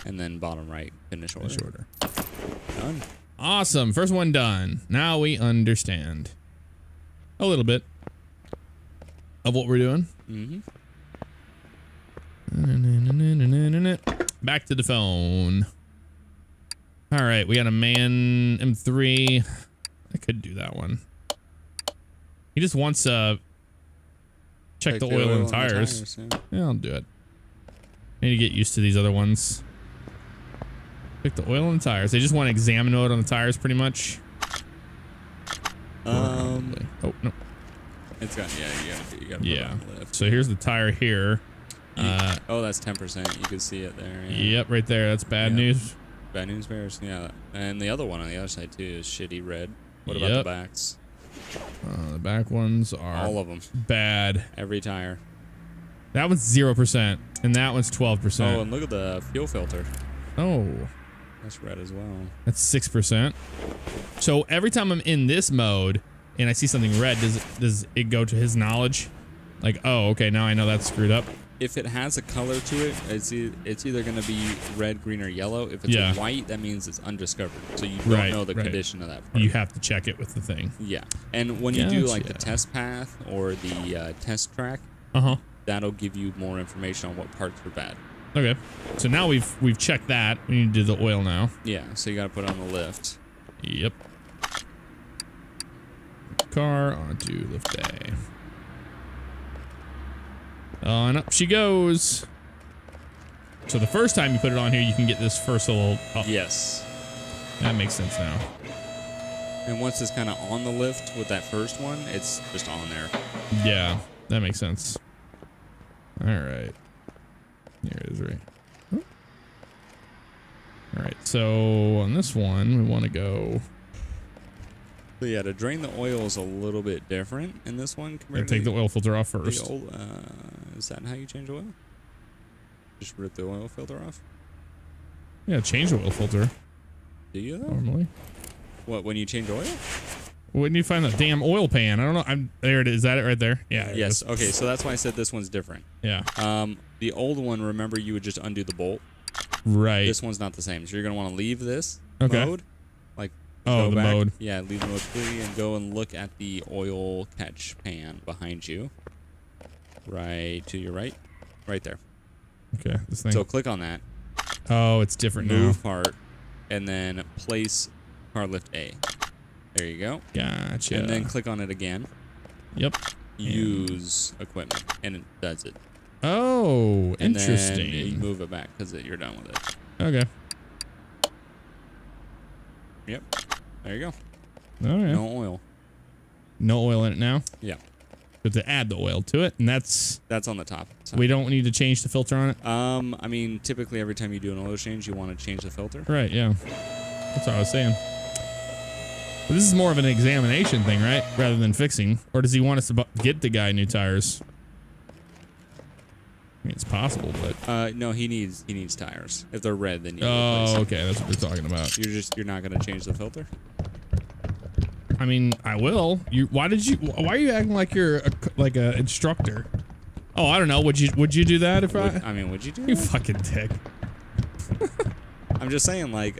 and then bottom right, finish order. Finish order. Done. Awesome. First one done. Now we understand a little bit of what we're doing. Mm-hmm. Back to the phone. All right, we got a man M3. I could do that one. He just wants check the oil and the tires. Yeah, I'll do it. Need to get used to these other ones. Check the oil and the tires. They just want to examine it on the tires, pretty much. Oh no. It's got you gotta put it on the lift. So here's the tire here. Oh, that's 10%. You can see it there. Yeah. Yep, right there. That's bad news. Bad news bears. Yeah, and the other one on the other side too is shitty red. What about the backs? The back ones are all of them bad. Every tire. That one's 0%, and that one's 12%. Oh, and look at the fuel filter. Oh, that's red as well. That's 6%. So every time I'm in this mode and I see something red, does it go to his knowledge? Like, oh, okay, now I know that's screwed up. If it has a color to it, it's either going to be red, green, or yellow. If it's white, that means it's undiscovered. So you don't know the condition of that part. You have to check it with the thing. Yeah. And when you do like the test path or the test track, that'll give you more information on what parts are bad. Okay. So now we've checked that. We need to do the oil now. Yeah. So you got to put it on the lift. Yep. Car onto lift A. On up she goes. So the first time you put it on here, you can get this first little... Oh, yes. That makes sense now. And once it's kind of on the lift with that first one, it's just on there. Yeah, that makes sense. All right. There it is, right? Oh. All right, so on this one, we want to go... So yeah, to drain the oil is a little bit different in this one. Take the oil filter off first. The old, is that how you change oil? Just rip the oil filter off? Yeah, change the oil filter. Do you though? Normally. What, when you change oil? When you find the damn oil pan? I don't know. There it is. Is that it right there? Yeah. Yes. Okay, so that's why I said this one's different. Yeah. The old one, remember, you would just undo the bolt. Right. This one's not the same. So you're gonna want to leave this mode. Like. Oh, the mode. Yeah, leave the mode free and go and look at the oil catch pan behind you. Right to your right. Right there. Okay, this thing. So click on that. Oh, it's different now. Move part. And then place car lift A. There you go. Gotcha. And then click on it again. Yep. Use equipment. And it does it. Oh, and interesting. Then you move it back because you're done with it. Okay. Yep. There you go. All right. No oil. No oil in it now? Yeah. But to add the oil to it, and that's on the top. We don't need to change the filter on it? I mean, typically every time you do an oil change, you want to change the filter. Right, yeah. That's what I was saying. But this is more of an examination thing, right? Rather than fixing. Or does he want us to get the guy new tires? I mean, it's possible, but... no, he needs tires. If they're red, then you replace them. Okay, that's what we're talking about. You're not going to change the filter? I mean, I will. Why are you acting like you're a instructor? Oh, I don't know. Would you do that if would you do that? You fucking dick. I'm just saying, like,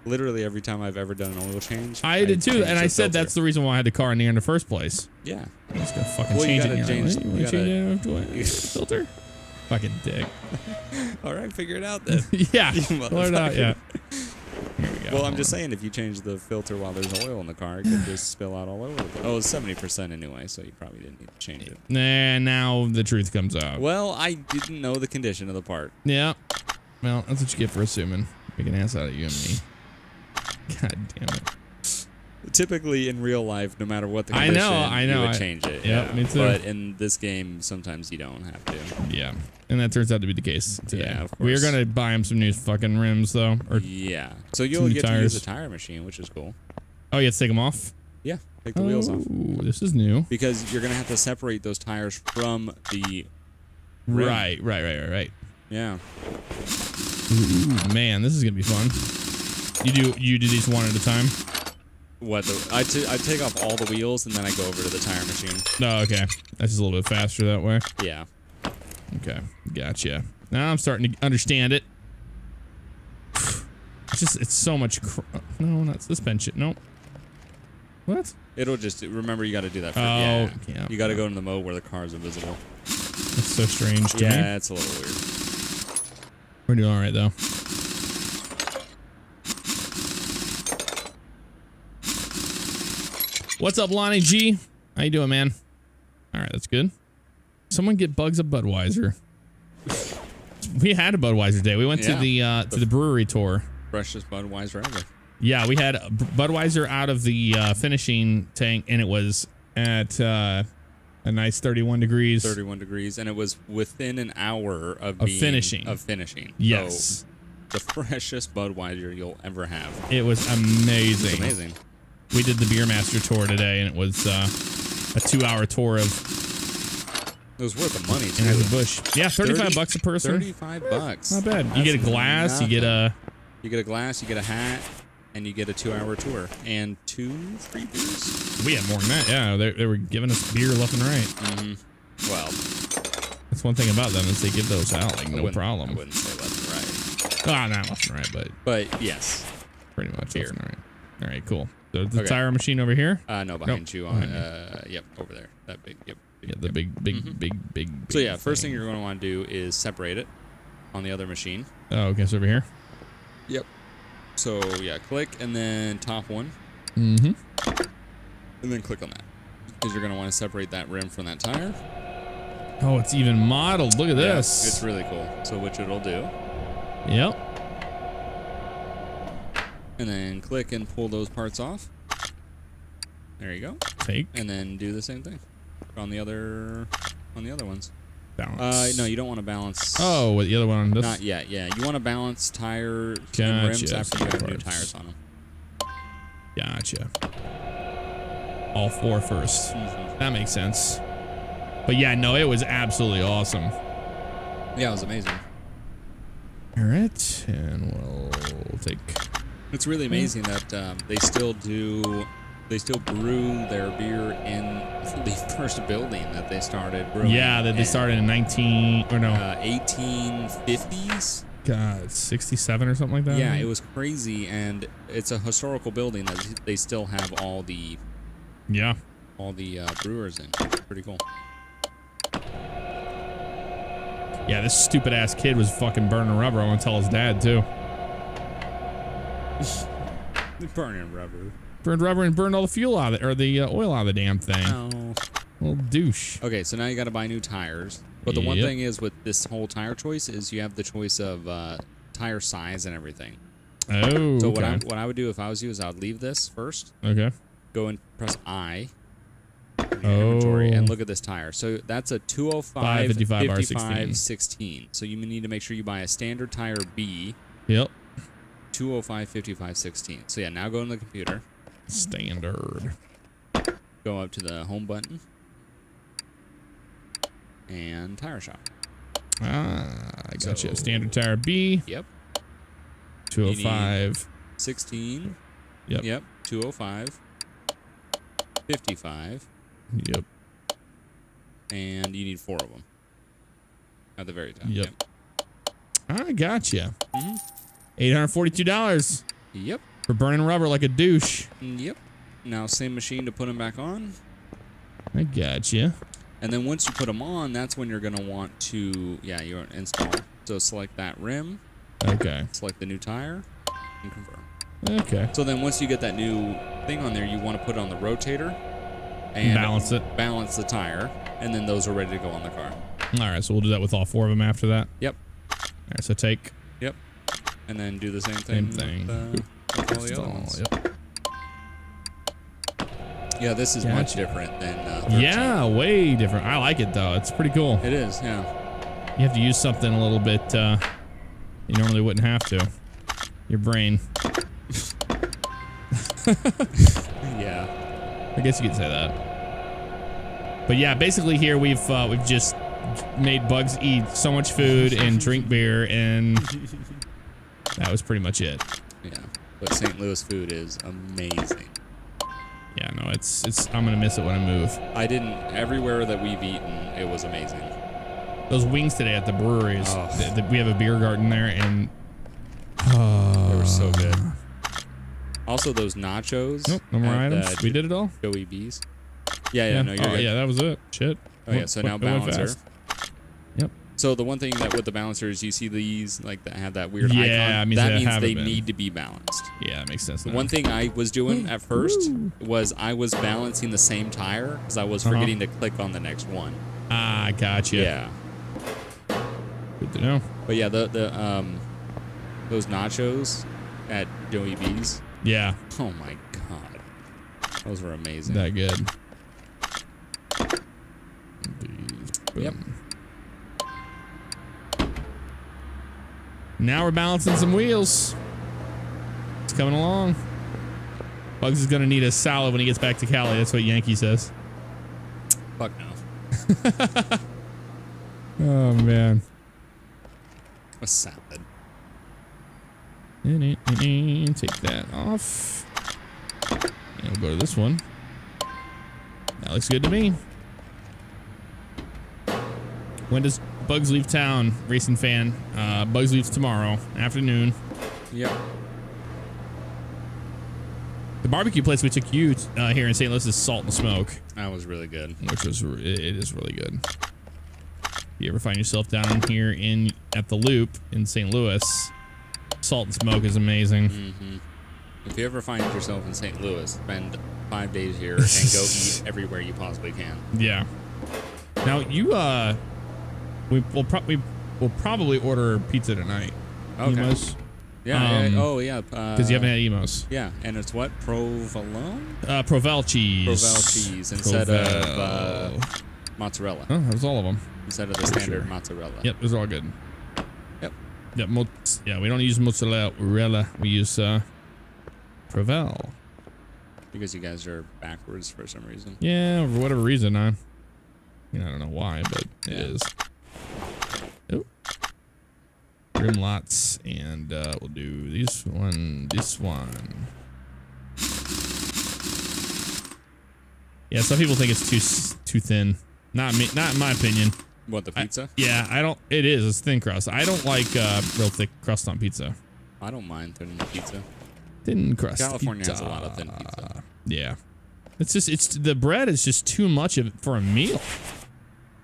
literally every time I've ever done an oil change, I did too, and I said that's the reason why I had the car in there in the first place. Yeah. I'm just gonna fucking change it. Filter? Fucking dick. All right, figure it out then. Yeah. Figure it out, yeah. Here we go. Well, I'm just saying, if you change the filter while there's oil in the car, it could just spill out all over the place. Oh, it's 70% anyway, so you probably didn't need to change it. Nah, now the truth comes out. Well, I didn't know the condition of the part. Yeah. Well, that's what you get for assuming. Make an ass out of you and me. God damn it. Typically, in real life, no matter what the condition, I know. You would change it. Yeah, me too. But in this game, sometimes you don't have to. Yeah. And that turns out to be the case today. Yeah, of course. We are going to buy him some new fucking rims, though. Or yeah. So you'll get to use a tire machine, which is cool. Oh, you have to take them off? Yeah. Take the wheels off. Ooh, this is new. Because you're going to have to separate those tires from the rim. Right. Yeah. Ooh, man, this is gonna be fun. You do these one at a time? What? I take off all the wheels and then I go over to the tire machine. Oh, okay. That's just a little bit faster that way. Yeah. Okay, gotcha. Now I'm starting to understand it. It's so much. No, not suspension. Nope. What? It'll just remember you got to do that. Yeah. You got to go in the mode where the car's invisible. That's so strange to me. Yeah, it's a little weird. We're doing all right though. What's up, Lonnie G? How you doing, man? All right, that's good. Someone get Bugs a Budweiser. We had a Budweiser day. We went to the brewery tour. Freshest Budweiser ever. Yeah, we had Budweiser out of the finishing tank, and it was at a nice 31 degrees. 31 degrees, and it was within an hour of finishing. Yes. So, the freshest Budweiser you'll ever have. It was amazing. It was amazing. We did the Beer Master tour today, and it was a 2-hour tour of. It was worth the money too. Anheuser-Busch. Yeah, $35 a person. $35. Not bad. That's you get a glass. nothing. You get a. You get a glass. You get a hat, and you get a 2-hour tour and 2 free beers. We had more than that. Yeah, they were giving us beer left and right. Mm-hmm. Well, that's one thing about them is they give those out like no problem. I wouldn't say left and right. Ah, not left and right, but yes, pretty much beer. left and right. All right, cool. So the tire machine over here. No, behind you. Yep, over there. That big. Yep. Yeah, the big. So yeah, first thing you're going to want to do is separate it on the other machine. Oh, okay, so over here. Yep. So yeah, click and then top one. Mm-hmm. And then click on that because you're going to want to separate that rim from that tire. Oh, it's even modeled. Look at this. It's really cool. So which it'll do. Yep. And then click and pull those parts off. There you go. Take. And then do the same thing on the other ones. Balance. No, you don't want to balance. Oh, what, the other one on this? Not yet. Yeah, you want to balance tires Gotcha. and rims after you have new Parts. tires on them. Gotcha. All 4 first. Mm-hmm. That makes sense. But yeah, no, it was absolutely awesome. Yeah, it was amazing. All right, and we'll take. It's really amazing that they still brew their beer in the first building that they started brewing. Yeah, that they started in 1850s. God, 67 or something like that. Yeah, it was crazy, and it's a historical building that they still have all the brewers in. Pretty cool. Yeah, this stupid ass kid was fucking burning rubber. I want to tell his dad too. Burning rubber. Burned rubber and burned all the fuel out of it, or the oil out of the damn thing. Oh. Little douche. Okay, so now you got to buy new tires. But the one thing is with this whole tire choice is you have the choice of tire size and everything. Oh. So okay. what I would do if I was you is I would leave this first. Okay. Go and press I. Inventory and look at this tire. So that's a 205 55 R16. 16. So you need to make sure you buy a standard tire B. Yep. 205 55 16. So yeah, now go in the computer. Standard. Go up to the home button. And tire shop. Ah, I got you. Standard tire B. Yep. 205. 16. Yep. Yep. 205. 55. Yep. And you need 4 of them. At the very top. Yep. I got you. Mm-hmm. $842 Yep. for burning rubber like a douche. Yep. Now same machine to put them back on. I got you. And then once you put them on, that's when you're going to want to, you install. So select that rim. Okay. Select the new tire and confirm. Okay. So then once you get that new thing on there, you want to put it on the rotator and balance the tire. And then those are ready to go on the car. All right. So we'll do that with all 4 of them after that. Yep. All right. So take. Yep. And then do the same thing. With all the other ones. Yep. Yeah, this is much different than 13. Yeah, way different. I like it though. It's pretty cool. It is, yeah. You have to use something a little bit you normally wouldn't have to. Your brain. Yeah. I guess you could say that. But yeah, basically here we've just made Bugs eat so much food and drink beer, and that was pretty much it. Yeah, but St. Louis food is amazing. Yeah, no, it's. I'm gonna miss it when I move. Everywhere that we've eaten, it was amazing. Those wings today at the breweries. Oh. We have a beer garden there, and they were so good. Also, those nachos. Nope, no more items. We did it all. Joey B's. Yeah. No, you're good. Yeah, that was it. Shit. Oh yeah. So now balancer. Yep. So the one thing that with the balancers, you see these like that have that weird icon. That means they need to be balanced. Yeah, that makes sense. The one thing I was doing at first was I was balancing the same tire because I was forgetting to click on the next one. Ah, gotcha. Yeah. Good to know. But yeah, the those nachos at Joey B's. Yeah. Oh my god, those were amazing. That good. Yep. Now we're balancing some wheels. It's coming along. Bugs is gonna need a salad when he gets back to Cali. That's what Yankee says. Fuck no. Oh man. A salad. Take that off. And we'll go to this one. That looks good to me. When does Bugs leave town, racing fan? Bugs leaves tomorrow afternoon. Yep. The barbecue place we took you here in St. Louis is Salt and Smoke. That was really good. Which was it is really good. If you ever find yourself down here at the Loop in St. Louis, Salt and Smoke is amazing. Mm-hmm. If you ever find yourself in St. Louis, spend 5 days here and go eat everywhere you possibly can. Yeah. Now you we'll probably order pizza tonight. Okay. Emos. Yeah. Oh yeah. Because you haven't had emos. Yeah, and it's what? Provolone? Provel cheese. Provel cheese instead of mozzarella. Oh, that was all of them. Instead of the standard mozzarella. Yep, those are all good. Yep. Yep. Yeah, we don't use mozzarella. We use Provel. Because you guys are backwards for some reason. Yeah, for whatever reason. I don't know why, but it is. Oh. Rim lots, and we'll do this one. Yeah, some people think it's too thin. Not me. Not in my opinion. What, the pizza? I don't. It is. It's thin crust. I don't like real thick crust on pizza. I don't mind thin pizza. Thin crust. California pizza. has a lot of thin pizza. Yeah. It's the bread is just too much of it for a meal.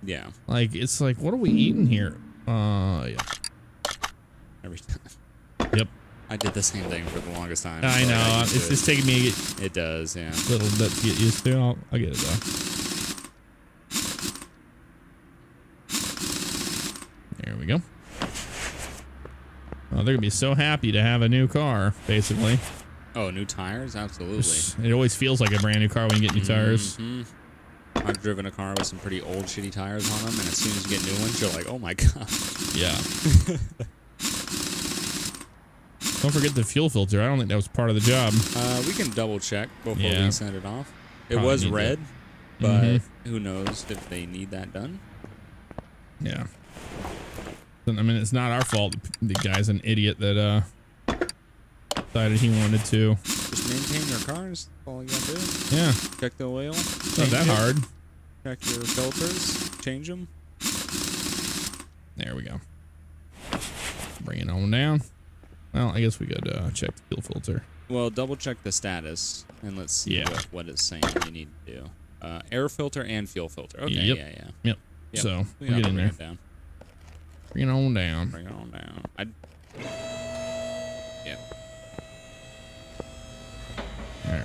Yeah. Like it's like, what are we eating here? Yeah. Every time. Yep. I did the same thing for the longest time. I know. It's taking me it does, yeah. a little bit to get used to. I'll get it though. There we go. Oh, they're gonna be so happy to have a new car, basically. Oh, new tires? Absolutely. It always feels like a brand new car when you get new tires. Mm-hmm. I've driven a car with some pretty old shitty tires on them, and as soon as you get new ones, you're like, oh my god. Yeah. Don't forget the fuel filter. I don't think that was part of the job. We can double check before we send it off. It Probably was need red, but who knows if they need that done. Yeah. I mean, it's not our fault. The guy's an idiot that decided he wanted to. Just maintain your cars. That's all you gotta do. Yeah. Check the oil. It's not that hard. Check your filters. Change them. There we go. Bring it on down. Well, I guess we could check the fuel filter. Well, double check the status and let's see what it's saying you need to do. Air filter and fuel filter. Okay. Yep. Yep. So we we'll get in there. Bring it on down. Bring it on down. Yep. All right.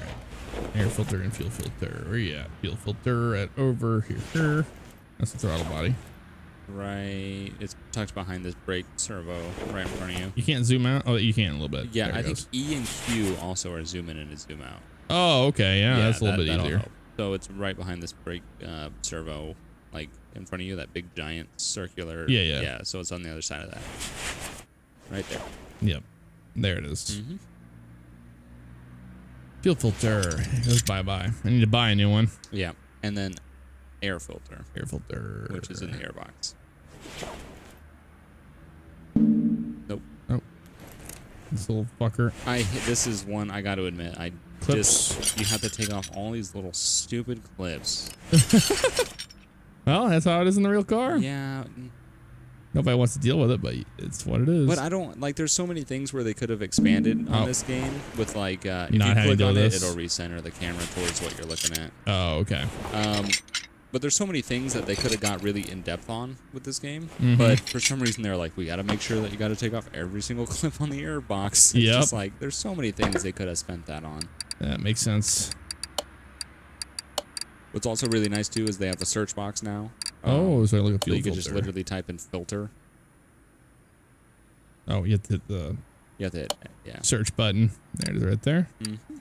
Air filter and fuel filter. Where you at? Fuel filter at over here. That's the throttle body. Right. It's tucked behind this brake servo right in front of you. You can't zoom out? Oh, you can a little bit. Yeah, there I think E and Q also are zoom in and zoom out. Oh, okay. Yeah, that's a little bit easier. Help. So it's right behind this brake servo, like in front of you, that big giant circular. Yeah. Yeah, so it's on the other side of that. Right there. Yep. There it is. Fuel filter. It goes bye-bye. I need to buy a new one. Yeah. And then air filter. Air filter. Which is in the airbox. Nope. Oh. This little fucker. This is one I got to admit. You have to take off all these little stupid clips. Well, that's how it is in the real car. Yeah. Nobody wants to deal with it, but it's what it is. But I don't like. There's so many things where they could have expanded on this game with like if you Not click on it, this. it'll recenter the camera towards what you're looking at. Oh, okay. But there's so many things that they could have got really in depth on with this game. Mm-hmm. But for some reason they're like, we got to make sure that you got to take off every single clip on the airbox. It's just like there's so many things they could have spent that on. That makes sense. What's also really nice too is they have the search box now. Oh, so I look at so you filter. can just literally type in filter. Oh, you have to hit the search button. There it is right there. Mm-hmm.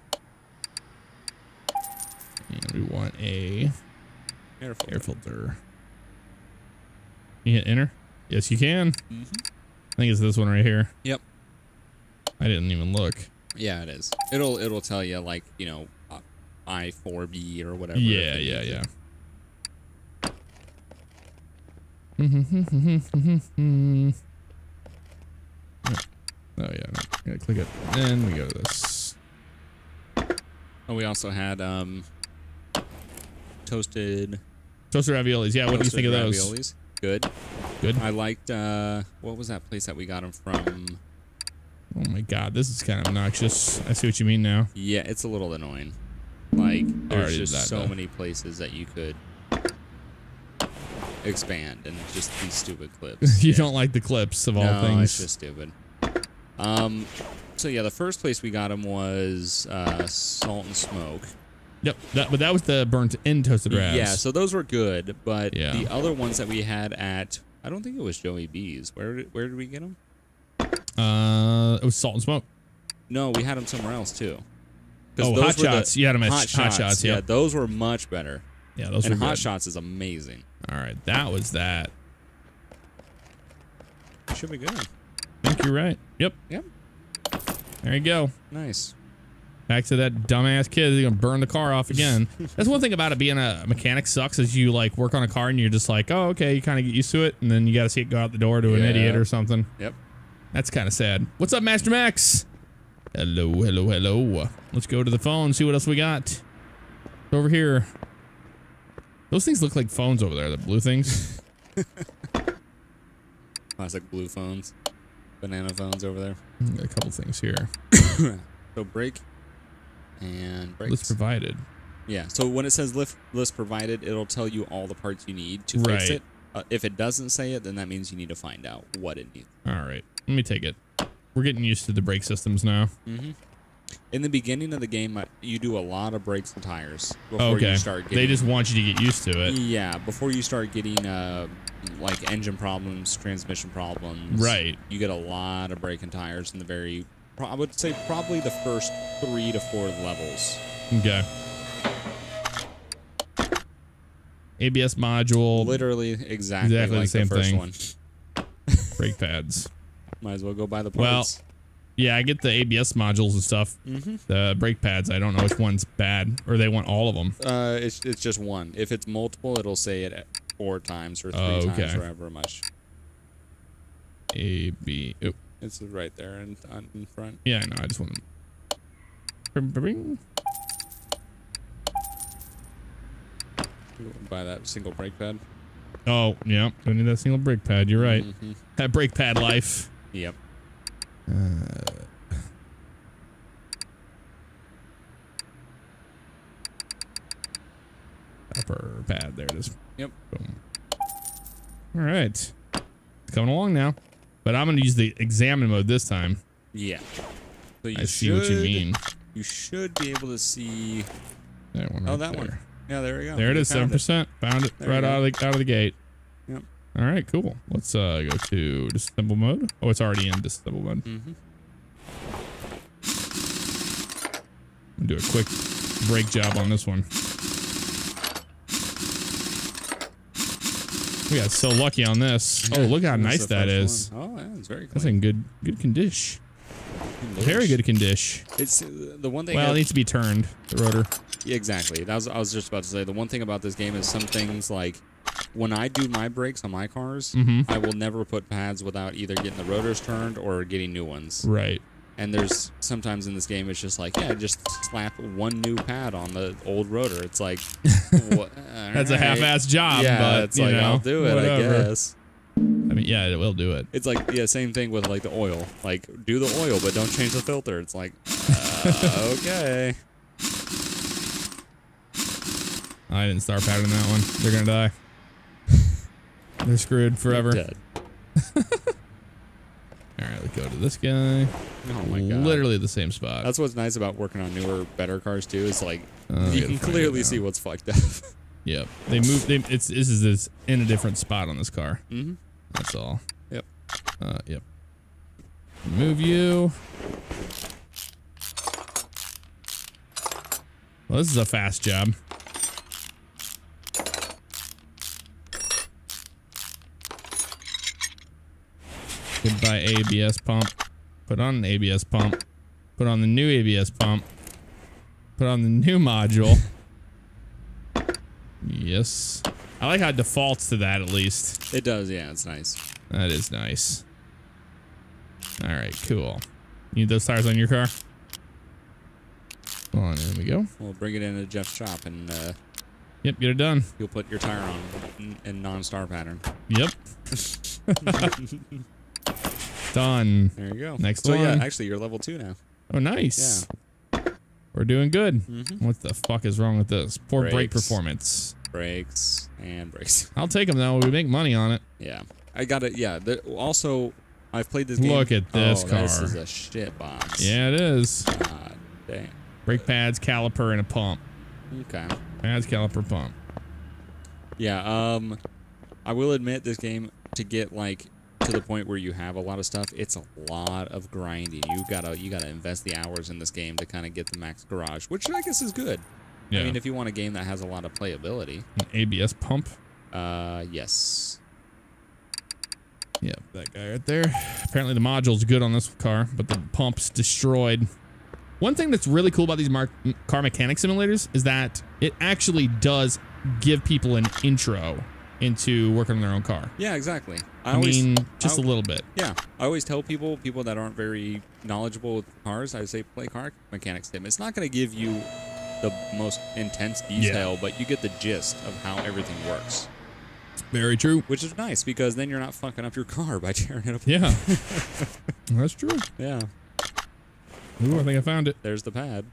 And we want a air filter. You hit enter? Yes, you can. Mm-hmm. I think it's this one right here. Yep. I didn't even look. Yeah, it is. It'll tell you like, you know, I4B or whatever. Yeah. Oh yeah, no. Gotta click it. Then we go to this. Oh, we also had toasted raviolis. Yeah, what do you think of those? Raviolis. Good. I liked what was that place that we got them from? Oh my god, this is kind of obnoxious. I see what you mean now. Yeah, it's a little annoying. Like there's just so many places that you could expand and just these stupid clips. You don't like the clips of all things. No, it's just stupid. So yeah, the first place we got them was Salt and Smoke. Yep, but that was the burnt in toasted ravs. Yeah, so those were good, but the other ones that we had at, I don't think it was Joey B's. Where did we get them? It was Salt and Smoke. No, we had them somewhere else too. Oh, Hot Shots. You had them at Hot Shots. Yeah, those were much better. Yeah, those were good. Hot Shots is amazing. All right, that was that. Should be good. I think you're right. Yep. There you go. Nice. Back to that dumbass kid who's gonna burn the car off again. That's one thing about it being a mechanic sucks is you like work on a car and you're just like, oh, okay, you kind of get used to it, and then you got to see it go out the door to an idiot or something. Yep. That's kind of sad. What's up, Master Max? Hello. Let's go to the phone, see what else we got. Over here. Those things look like phones over there, the blue things. Classic blue phones. Banana phones over there. Got a couple things here. So brake and brakes. List provided. Yeah, so when it says list provided, it'll tell you all the parts you need to fix it. If it doesn't say it, then that means you need to find out what it needs. All right, let me take it. We're getting used to the brake systems now. Mm-hmm. In the beginning of the game, you do a lot of brakes and tires before you start getting... They just want you to get used to it. Yeah, before you start getting like engine problems, transmission problems. Right. You get a lot of brake and tires in the very... I would say probably the first 3 to 4 levels. Okay. ABS module. Literally exactly like the same first thing. one. Brake pads. Might as well go buy the Well, parts. yeah, I get the ABS modules and stuff. Mm-hmm. The brake pads, I don't know which one's bad, or they want all of them. It's just one. If it's multiple, it'll say it 4 times or 3 times or however much. AB. Oh. It's right there in front. Yeah, I know. I just want to. Buy that single brake pad. Oh, yeah. Don't need that single brake pad. You're right. Mm-hmm. That brake pad life. Yep. Upper pad. There it is. Yep. Boom. All right. It's coming along now. But I'm going to use the examine mode this time. Yeah. So you I see what you mean. You should be able to see. That one. Oh, Right that there. one. Yeah, there we go. There it is. 7%. Found it There right we go. out of the gate. Yep. All right. Cool. Let's go to disassemble mode. Oh, it's already in disassemble mode. Mm-hmm. Do a quick brake job on this one. We got so lucky on this. Oh, look how nice that is. One. Oh, yeah, it's very clean. That's in good condition. Very good condition. It's the one thing. Well, it needs to be turned, the rotor. Yeah, exactly. I was just about to say, the one thing about this game is some things like when I do my brakes on my cars, I will never put pads without either getting the rotors turned or getting new ones. Right. And there's sometimes in this game it's just like, yeah, just slap one new pad on the old rotor. It's like, that's a half-ass job. Yeah, but, it's like, I'll do it, whatever. I guess. I mean, yeah, it will do it. It's like, yeah, same thing with like the oil. Like, do the oil, but don't change the filter. It's like, okay. I didn't star pattern that one. They're gonna die. They're screwed forever. Dead. All right, let's go to this guy. Oh my god. Literally the same spot. That's what's nice about working on newer, better cars too. Is like I you gotta can find clearly it see now. what's fucked up. Yep. They moved. This is in a different spot on this car. Mm-hmm. That's all. Yep. Yep. Move you. Well, this is a fast job. Goodbye ABS pump. Put on an ABS pump. Put on the new ABS pump. Put on the new module. Yes. I like how it defaults to that at least. It does, yeah, it's nice. That is nice. All right, cool. You need those tires on your car? Come on, there we go. We'll bring it into Jeff's shop and Yep, get it done. you'll put your tire on in non-star pattern. Yep. Done. There you go. Next so one. yeah, actually you're level 2 now. Oh, nice. We're doing good. What the fuck is wrong with this? Poor brake Brakes. performance. Brakes and brakes. I'll take them though. We make money on it. Yeah. I got it. Yeah. Also, I've played this game. Look at this car. This is a shit box. Yeah, it is. God damn. Brake pads, caliper, and a pump. Okay. Pads, caliper, pump. Yeah. I will admit this game, to get like to the point where you have a lot of stuff, it's a lot of grinding. You gotta invest the hours in this game to kind of get the max garage, which I guess is good. Yeah. I mean, if you want a game that has a lot of playability. An ABS pump. Yes. Yep, that guy right there. Apparently the module's good on this car, but the pump's destroyed. One thing that's really cool about these car mechanic simulators is that it actually does give people an intro into working on their own car. Yeah, exactly. I mean, just a little bit. Yeah, I always tell people that aren't very knowledgeable with cars, I say play car mechanic sim. It's not going to give you the most intense detail, but you get the gist of how everything works. Very true. Which is nice, because then you're not fucking up your car by tearing it up. Yeah. That's true. Yeah. Ooh, I think I found it. There's the pad.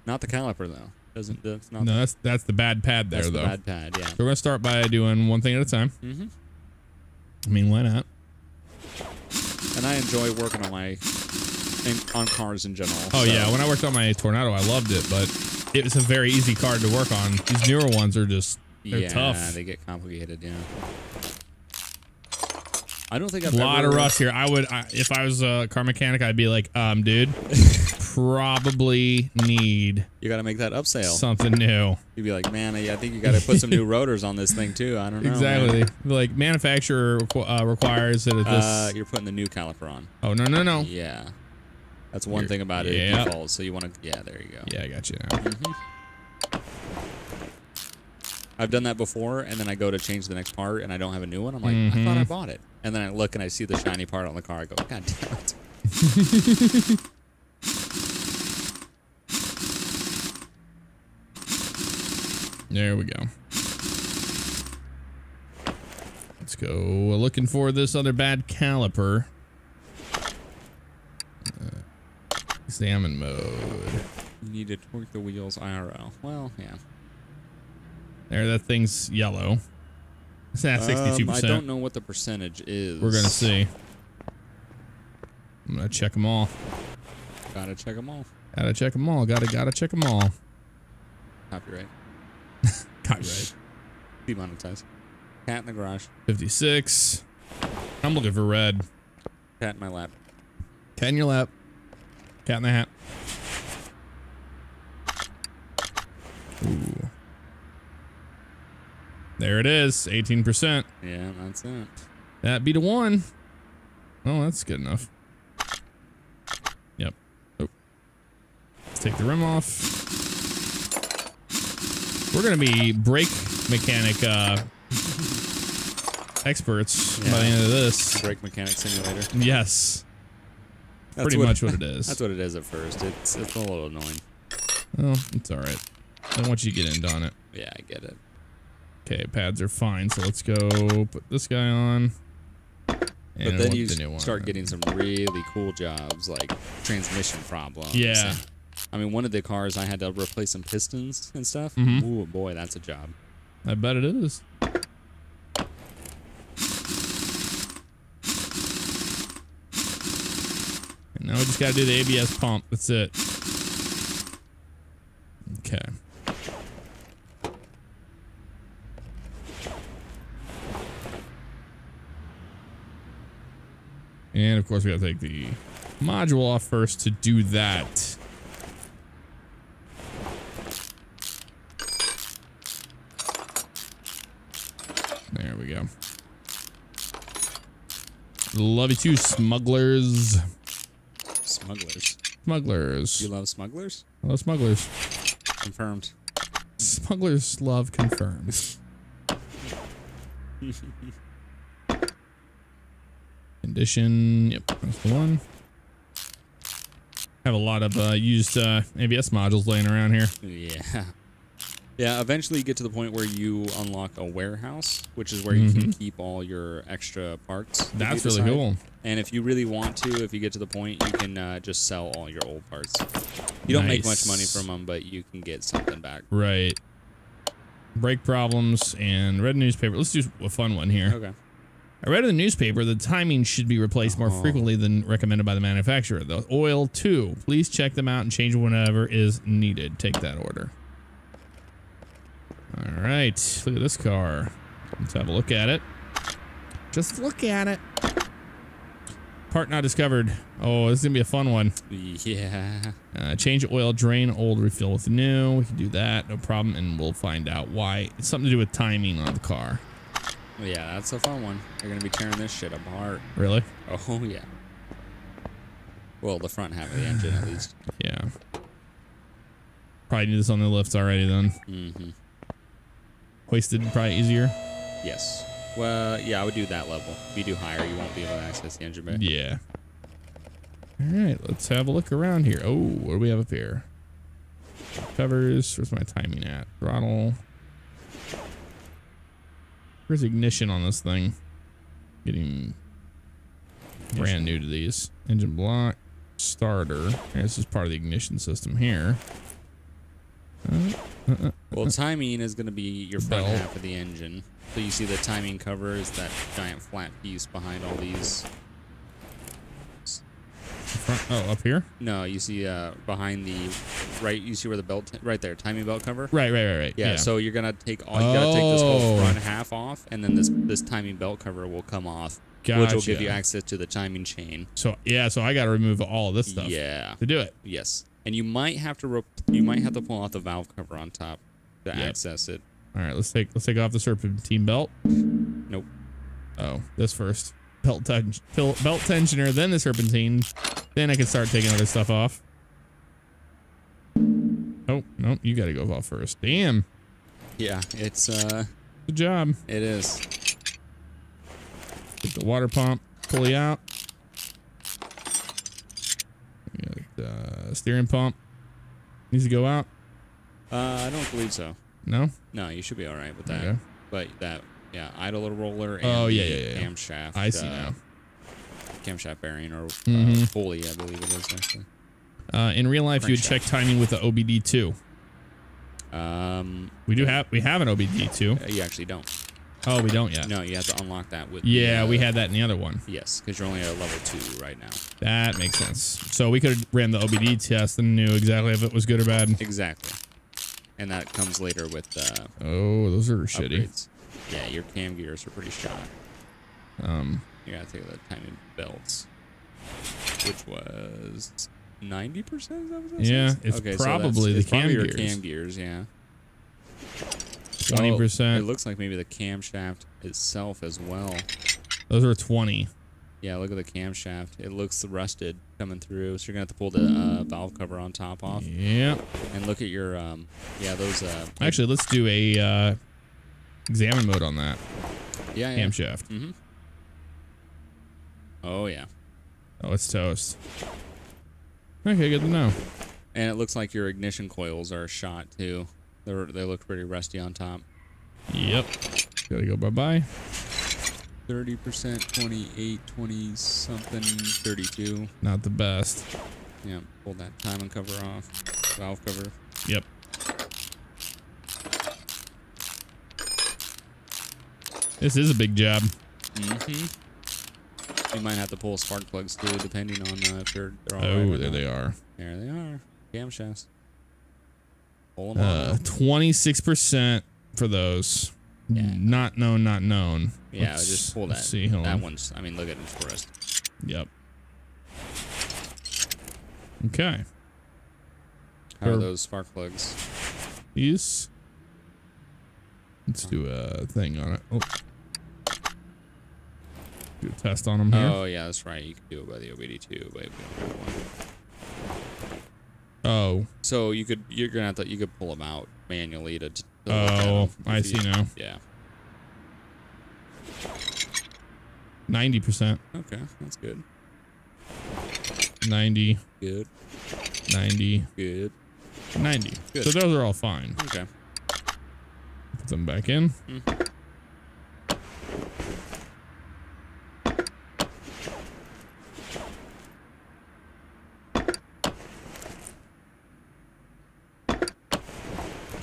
Not the caliper, though. That's not No, that's the bad pad there, that's though. the bad pad, yeah. So we're going to start by doing one thing at a time. Mm-hmm. I mean, why not? And I enjoy working on on cars in general. Oh, so. yeah. When I worked on my Tornado, I loved it, but it was a very easy car to work on. These newer ones are just, they're tough. Yeah, they get complicated, yeah. I don't think I've A lot ever... of rust here. If I was a car mechanic, I'd be like, dude, probably need You got to make that upsell. something new. You'd be like, man, I think you got to put some new rotors on this thing, too. I don't know. Exactly. Man. Like, manufacturer requires that this... You're putting the new caliper on. Oh, no. Yeah. That's one thing about it. Yeah. It defaults, so you want to... Yeah, there you go. Yeah, I got you now. I've done that before, and then I go to change the next part, and I don't have a new one. I'm like, I thought I bought it. And then I look, and I see the shiny part on the car. I go, God damn it. There we go. Let's go looking for this other bad caliper. Examine mode. You need to torque the wheels IRL. Well, yeah. There, that thing's yellow. It's at 62%. I don't know what the percentage is. We're gonna see. I'm gonna check them all. Gotta check them all. Gotta check them all. Gotta check them all. Copyright. Copyright. Demonetized. Cat in the garage. 56. I'm looking for red. Cat in my lap. Cat in your lap. Cat in the hat. Ooh. There it is. 18%. Yeah, that's it. That be the one. Oh, that's good enough. Yep, take the rim off. We're gonna be brake mechanic experts by the end of this. Brake mechanic simulator. Yes. Pretty much what it is. That's what it is at first. It's a little annoying. Well, it's all right. I want you to get in on it. Yeah, I get it. Okay, pads are fine. So let's go put this guy on. And But then you the start getting some really cool jobs, like transmission problems. Yeah. I mean, one of the cars I had to replace some pistons and stuff. Mm-hmm. Ooh, boy, that's a job. I bet it is. And now we just gotta do the ABS pump. That's it. Okay. And of course we gotta take the module off first to do that. There we go. Love you too, smugglers. Smugglers. Smugglers. You love smugglers? I love smugglers. Confirmed. Smugglers love confirmed. Condition. Yep, that's the one. Have a lot of used ABS modules laying around here. Yeah. Yeah, eventually you get to the point where you unlock a warehouse, which is where you can keep all your extra parts. That's really cool. And if you really want to, if you get to the point, you can just sell all your old parts. You don't make much money from them, but you can get something back. Right. Brake problems and read newspaper. Let's do a fun one here. Okay. I read in the newspaper the timing should be replaced more frequently than recommended by the manufacturer. The oil, too. Please check them out and change whenever is needed. Take that order. All right. Look at this car. Let's have a look at it. Just look at it. Part not discovered. Oh, this is going to be a fun one. Yeah. Change oil, drain old, refill with new. We can do that. No problem. And we'll find out why. It's something to do with timing on the car. Yeah, that's a fun one. You're going to be tearing this shit apart. Really? Oh, yeah. Well, the front half of the engine, at least. Yeah. Probably need this on the lifts already then. Mm-hmm. Hoisted, probably easier. Yes. Well, yeah, I would do that level. If you do higher, you won't be able to access the engine bay. Yeah. All right, let's have a look around here. Oh, what do we have up here? Covers. Where's my timing at? Throttle. Where's ignition on this thing? Getting brand new to these. Engine block. Starter. This is part of the ignition system here. Well, timing is going to be your front Belt. half of the engine. So you see the timing cover is that giant flat piece behind all these. Oh, up here? No, you see behind the right. You see where the belt right there, timing belt cover. Right. Yeah. So you're gonna take all. You gotta take this whole Oh. front half off, and then this timing belt cover will come off, which will give you access to the timing chain. So yeah, so I got to remove all of this stuff. Yeah. To do it. Yes. And you might have to pull out the valve cover on top to access it. All right, let's take off the serpentine belt. Nope. Oh, this first. Belt tensioner, then the serpentine. Then I can start taking other stuff off. Oh, no, you got to go off first. Damn. Yeah, it's Good job. it is. Get the water pump pulley out. We got steering pump. Needs to go out. I don't believe so. No? No, you should be all right with that. Okay. But that, yeah, idler roller and yeah. camshaft. I see now. Camshaft bearing or pulley, I believe it is actually. In real life, you would check timing with the OBD2. We have an OBD2. You actually don't. Oh, we don't yet. No, you have to unlock that with. Yeah, we had that in the other one. Yes, because you're only at level 2 right now. That makes sense. So we could have ran the OBD test and knew exactly if it was good or bad. Exactly. And that comes later with oh, those are shitty. upgrades. Yeah, your cam gears are pretty shot. You gotta take the timing belts, which was 90%. Yeah, it's probably the cam your gears. cam gears. Yeah. 20%. It looks like maybe the camshaft itself as well. Those were 20. Yeah, look at the camshaft. It looks rusted coming through, so you're gonna have to pull the valve cover on top off. Yep. And look at your yeah, those Actually, let's do a examine mode on that yeah. camshaft. Mm-hmm. Oh yeah. Oh, it's toast. Okay, good to know. And it looks like your ignition coils are shot too. They look pretty rusty on top. Yep. Gotta go bye-bye. 30%, 28, 20 something, 32. Not the best. Yeah, pull that timing cover off. Valve cover. Yep. This is a big job. Mm-hmm. You might have to pull spark plugs too, depending on if they're all right. Oh, there they are. There they are. Camshafts. Pull them on. 26% for those. Yeah. Not known, not known. Yeah, Let's just pull that. See, hold that on. one's, I mean, look at it for us. Yep. Okay. How are those spark plugs? These. Let's do a thing on it. Oh. Do a test on them here. Oh, yeah, that's right. You can do it by the OBD2, but we don't have one. Oh. So you're gonna have to, you could pull them out manually to Oh, I see now. Yeah. 90%. Okay, that's good. 90. Good. 90. Good. 90. Good. So those are all fine. Okay. Put them back in.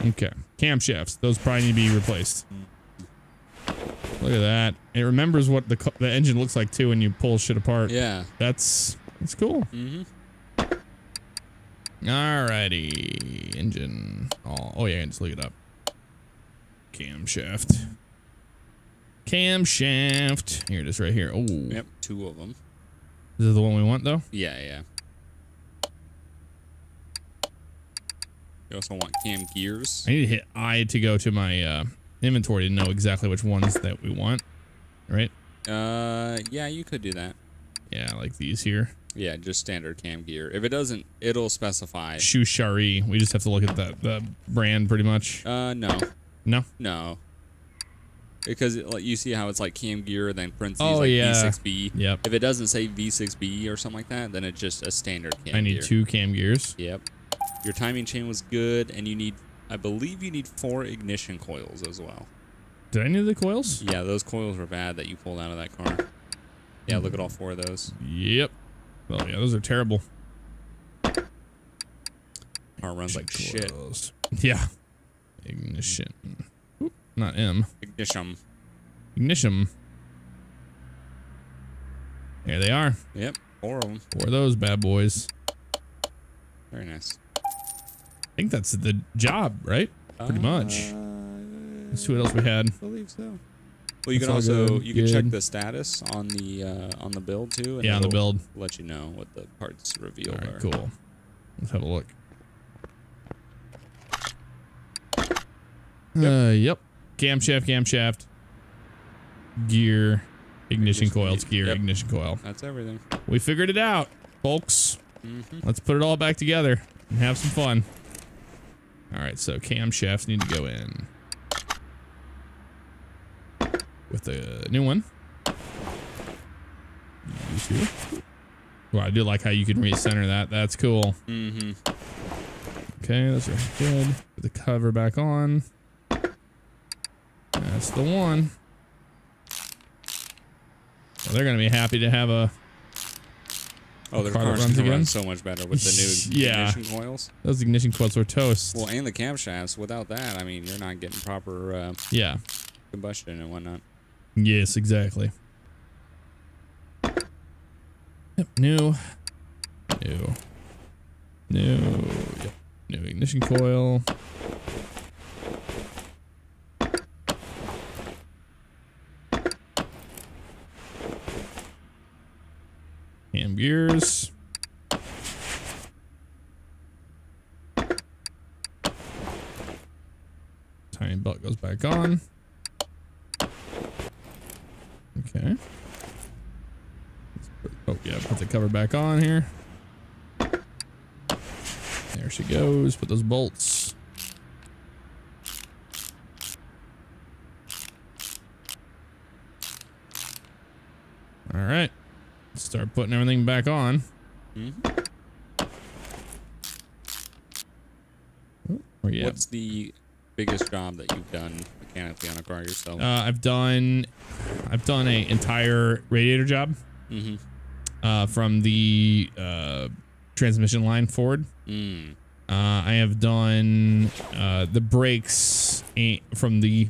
Okay. Camshafts. Those probably need to be replaced. Look at that. It remembers what the engine looks like too when you pull shit apart. Yeah. That's cool. Mm-hmm. Alrighty. Engine. Oh yeah, I can just look it up. Camshaft. Camshaft. Here it is right here. Oh. Yep, 2 of them. This is the one we want though? Yeah, yeah. You also want cam gears. I need to hit I to go to my inventory to know exactly which ones that we want. Right? Yeah, you could do that. Yeah, like these here. Yeah, just standard cam gear. If it doesn't, it'll specify. Shari. We just have to look at the brand pretty much. No. No? No. Because like you see how it's like cam gear, then parentheses Oh, like yeah. V6B. Yep. If it doesn't say V6B or something like that, then it's just a standard cam gear. I need 2 cam gears. Yep. Your timing chain was good, and you need, I believe you need 4 ignition coils as well. Did I need the coils? Yeah, those coils were bad that you pulled out of that car. Yeah, look at all 4 of those. Yep. Oh yeah, those are terrible. Car runs like shit. Coils. Yeah. Ignition. Oop, not M. Ignition. Ignition. There they are. Yep, 4 of them. 4 of those bad boys. Very nice. I think that's the job, right? Pretty much. Let's see what else we had. I believe so. Well, you That's can all also good. you can check Good. the status on the build too. And Yeah, on the it'll build. let you know what the parts revealed All right, are. cool. Let's have a look. Yep. Camshaft. Gear. Ignition coils. Gear. Yep. Ignition coil. That's everything. We figured it out, folks. Let's put it all back together and have some fun. All right, so camshafts need to go in with the new one. These two. Well, I do like how you can recenter that. That's cool. Mm-hmm. Okay, those are good. Put the cover back on. That's the one. Well, they're gonna be happy to have a. Oh, the car that car's runs gonna run again? so much better with the new Yeah. ignition coils. Those ignition coils were toast. Well, and the camshafts. Without that, I mean, you're not getting proper Yeah. combustion and whatnot. Yes, exactly. Yep. New. Yep. New ignition coil. Cam gears. Tiny belt goes back on. Okay. Oh yeah, put the cover back on here. There she goes. Put those bolts. All right. Start putting everything back on. What's the biggest job that you've done mechanically on a car yourself? I've done a entire radiator job. From the transmission line forward. I have done the brakes from the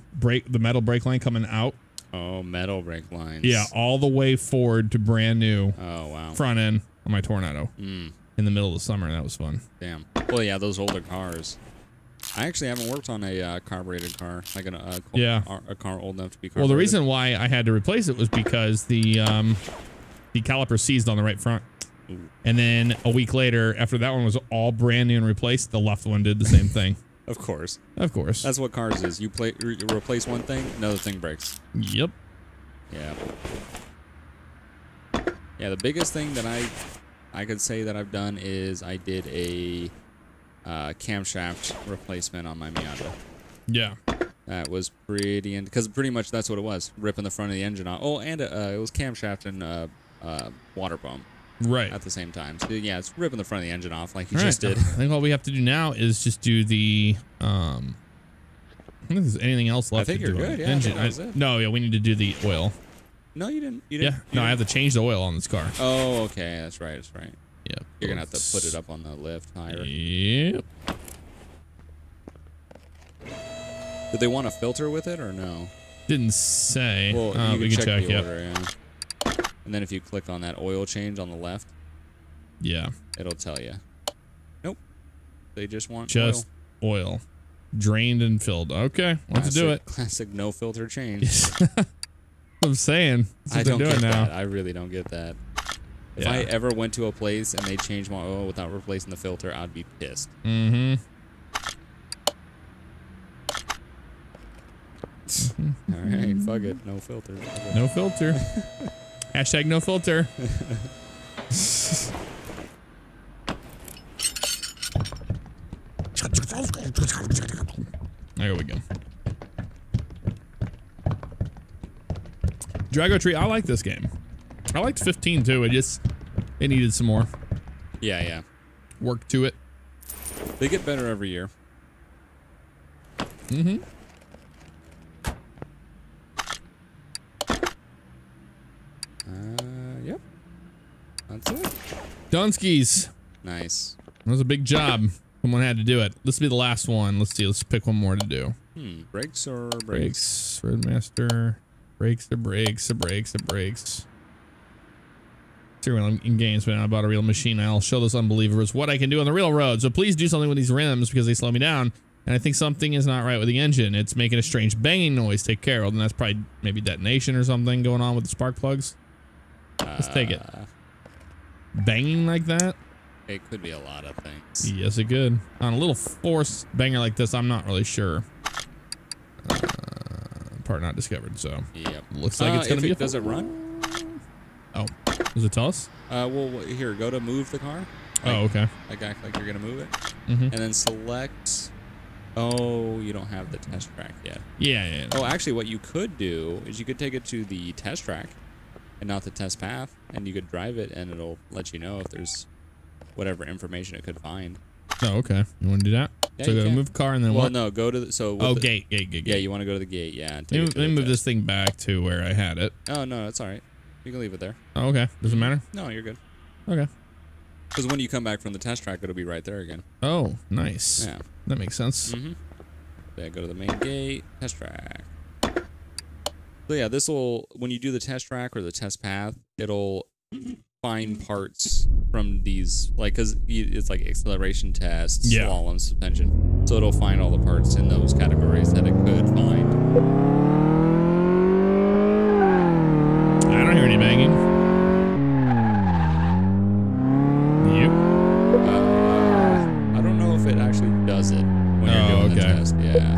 metal brake line coming out. Oh, metal brake lines. Yeah, all the way forward to brand new. Oh, wow. Front end on my Tornado. In the middle of the summer. That was fun. Damn. Well, yeah, those older cars. I actually haven't worked on a carbureted car, like a car old enough to be carbureted. Well, the reason why I had to replace it was because the caliper seized on the right front. And then a week later, after that one was all brand new and replaced, the left one did the same thing. Of course. Of course. That's what cars is. You replace one thing, another thing breaks. Yep. Yeah. Yeah, the biggest thing that I could say that I've done is I did a camshaft replacement on my Miata. Yeah. That was pretty, because pretty much that's what it was, ripping the front of the engine off. Oh, and it was camshaft and water pump. Right. At the same time. So yeah, it's ripping the front of the engine off like you all just right. did. I think all we have to do now is just do the I don't think there's anything else left I think to you're do. good. Yeah, Engine. No, yeah, we need to do the oil. No, you didn't. Yeah. No, I have to change the oil on this car. Oh, okay. That's right. That's right. Yep. You're gonna have to put it up on the lift higher. Yep. Did they want a filter with it or no? Didn't say. Well, we can check. the Yep. order, yeah. And then if you click on that oil change on the left, yeah, it'll tell you. Nope. They just want oil. Drained and filled. Okay, let's do it. Classic no filter change. I'm saying. That's what I don't they're doing get now. that. I really don't get that. If Yeah. I ever went to a place and they changed my oil without replacing the filter, I'd be pissed. All right, fuck it. No filter. No filter. Hashtag no filter. There we go. Drago Tree, I like this game. I liked 15 too. It needed some more Yeah. work to it. They get better every year. Yep. That's it. Dunskies. Nice. That was a big job. Someone had to do it. This will be the last one. Let's see. Let's pick one more to do. Brakes or brakes? Brakes. Roadmaster. Brakes or brakes or brakes or brakes. In games, when I bought a real machine, I'll show those unbelievers what I can do on the real road. So please do something with these rims because they slow me down. And I think something is not right with the engine. It's making a strange banging noise. Take care. Well, then that's probably maybe detonation or something going on with the spark plugs. Let's take it. Banging like that? It could be a lot of things. Yes, it could. On a little force banger like this, I'm not really sure. Part not discovered, so. Yep. Looks like it's going to be a... Does it run? Oh. Does it tell us? Well, here, go to move the car. Oh, okay. Like act like you're going to move it. And then select... Oh, you don't have the test track yet. Yeah. Oh, actually, what you could do is you could take it to the test track and not the test path, and you could drive it, and it'll let you know if there's whatever information it could find. Oh, okay. You want to do that? Yeah, so you go to can. move car and then well, what? no, go to the... Gate. Yeah, you want to go to the gate, yeah. Let me move this thing back to where I had it. Oh, no, that's all right. You can leave it there. Oh, okay. Doesn't matter? No, you're good. Okay. Because when you come back from the test track, it'll be right there again. Oh, nice. Yeah. That makes sense. Yeah, go to the main gate, test track. So yeah, this will, when you do the test track or the test path, it'll find parts from these, like, because it's like acceleration tests, slalom, suspension. So it'll find all the parts in those categories that it could find. I don't hear any banging. You? I don't know if it actually does it when you're doing the test. Yeah.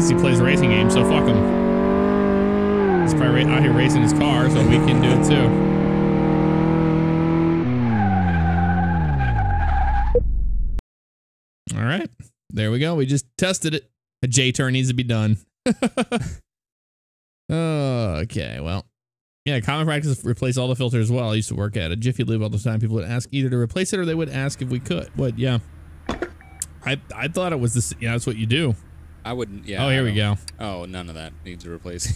guess he plays racing games, so fuck him. He's probably out here racing his car, so we can do it too. All right. There we go. We just tested it. A J turn needs to be done. Okay, well. Yeah, common practice replace all the filters as well. I used to work at a Jiffy Lube all the time. People would ask either to replace it or they would ask if we could. But yeah. I thought it was this. Yeah, that's what you do. I wouldn't. Yeah. Oh, here we go. Oh, none of that needs a replacing.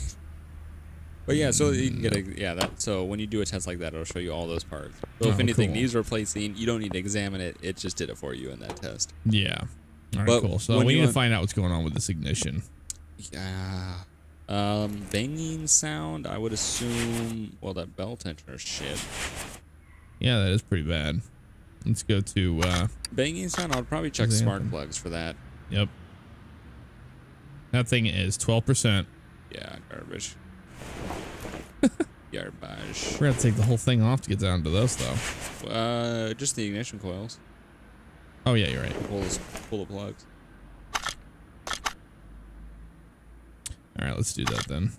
But yeah, so you can get that. So when you do a test like that, it'll show you all those parts. So if anything cool. needs replacing, you don't need to examine it. It just did it for you in that test. Yeah. All right, But cool. So we need to find out what's going on with this ignition. Yeah. Banging sound, I would assume. Well, that bell tensioner shit. Yeah, that is pretty bad. Let's go to Banging sound, I would probably check spark plugs for that. Yep. That thing is 12%. Yeah, garbage. Garbage. We're gonna have to take the whole thing off to get down to those though. Just the ignition coils. Oh yeah, you're right. Pull the plugs. All right, let's do that then.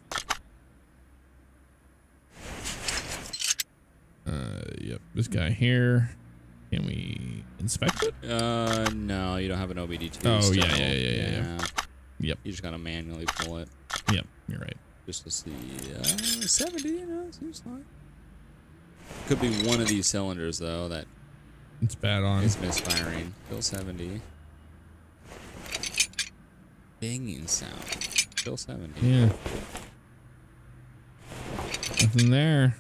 Yep, this guy here. Can we inspect it? No, you don't have an OBD2. Oh still. yeah. Yep. You just gotta manually pull it. Yep, you're right. Just to see, 70, you know, seems fine. Could be one of these cylinders though that it's bad on. It's misfiring. Still 70. Banging sound. Still 70. Yeah. Nothing there.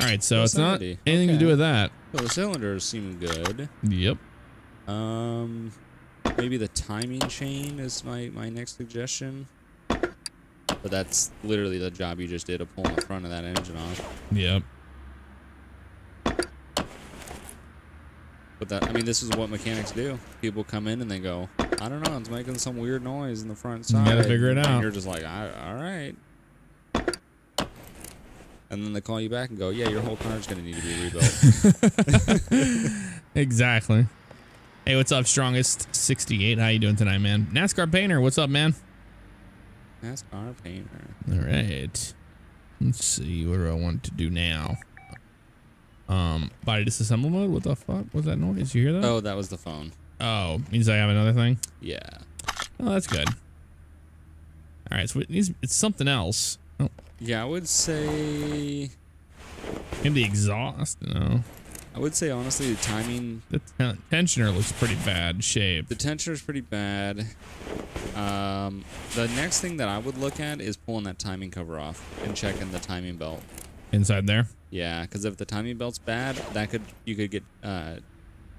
All right, so it's not anything to do with that. Well, the cylinders seem good. Yep. Maybe the timing chain is my next suggestion. But that's literally the job you just did of pulling the front of that engine off. Yep. But that, I mean, this is what mechanics do. People come in and they go, I don't know, it's making some weird noise in the front side. You gotta figure it out. And you're just like, all right. And then they call you back and go, yeah, your whole car's gonna need to be rebuilt. Exactly. Hey, what's up, Strongest 68? How you doing tonight, man? NASCAR Painter, what's up, man? NASCAR Painter. All right. Let's see. What do I want to do now? Body disassemble mode? What the fuck was that noise? You hear that? Oh, that was the phone. Oh, means I have another thing? Yeah. Oh, that's good. All right, so it's something else. Oh. Yeah, I would say... Maybe the exhaust? No. I would say, honestly, the timing... The tensioner looks pretty bad shape. The tensioner's pretty bad. The next thing that I would look at is pulling that timing cover off and checking the timing belt. Inside there? Yeah, because if the timing belt's bad, you could get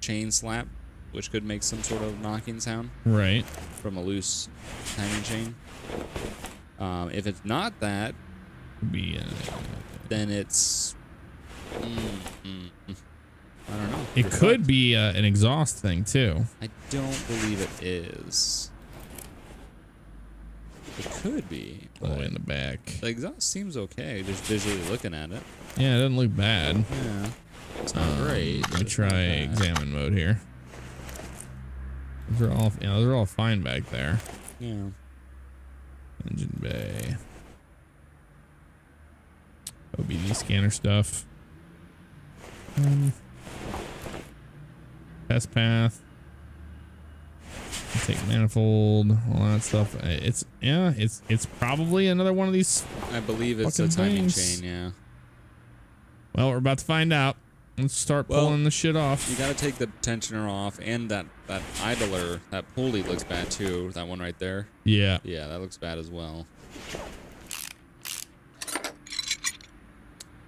chain slap, which could make some sort of knocking sound. Right. From a loose timing chain. If it's not that, then it's... I don't know. It could be an exhaust thing, too. I don't believe it is. It could be. All the way in the back. The exhaust seems okay, just visually looking at it. Yeah, it doesn't look bad. Yeah. It's not great. Let me try examine mode here. Those are all fine back there. Yeah. Engine bay. OBD scanner stuff. Test path. Take manifold, all that stuff. It's probably another one of these. I believe it's a timing chain, yeah. Well, we're about to find out. Let's start pulling the shit off. You gotta take the tensioner off, and that idler, that pulley looks bad too. That one right there. Yeah. Yeah, that looks bad as well.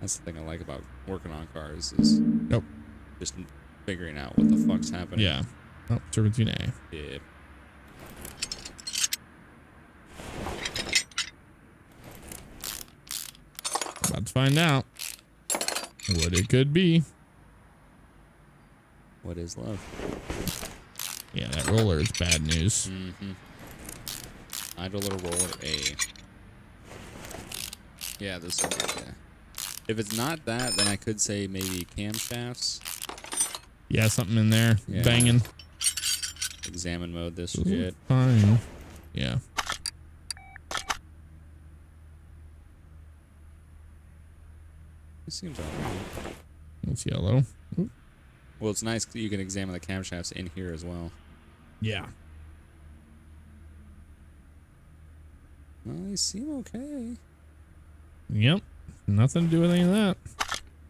That's the thing I like about working on cars is just figuring out what the fuck's happening. Yeah. Oh, serpentine A. Yeah. About to find out what it could be. What is love? Yeah, that roller is bad news. Mm-hmm. Idler roller A. Yeah, this one. Yeah. If it's not that, then I could say maybe camshafts. Yeah, something in there. Yeah. Banging. Examine mode this shit. Fine. Yeah. It seems alright. It's yellow. Ooh. Well, it's nice that you can examine the camshafts in here as well. Yeah. Well, they seem okay. Yep. Nothing to do with any of that.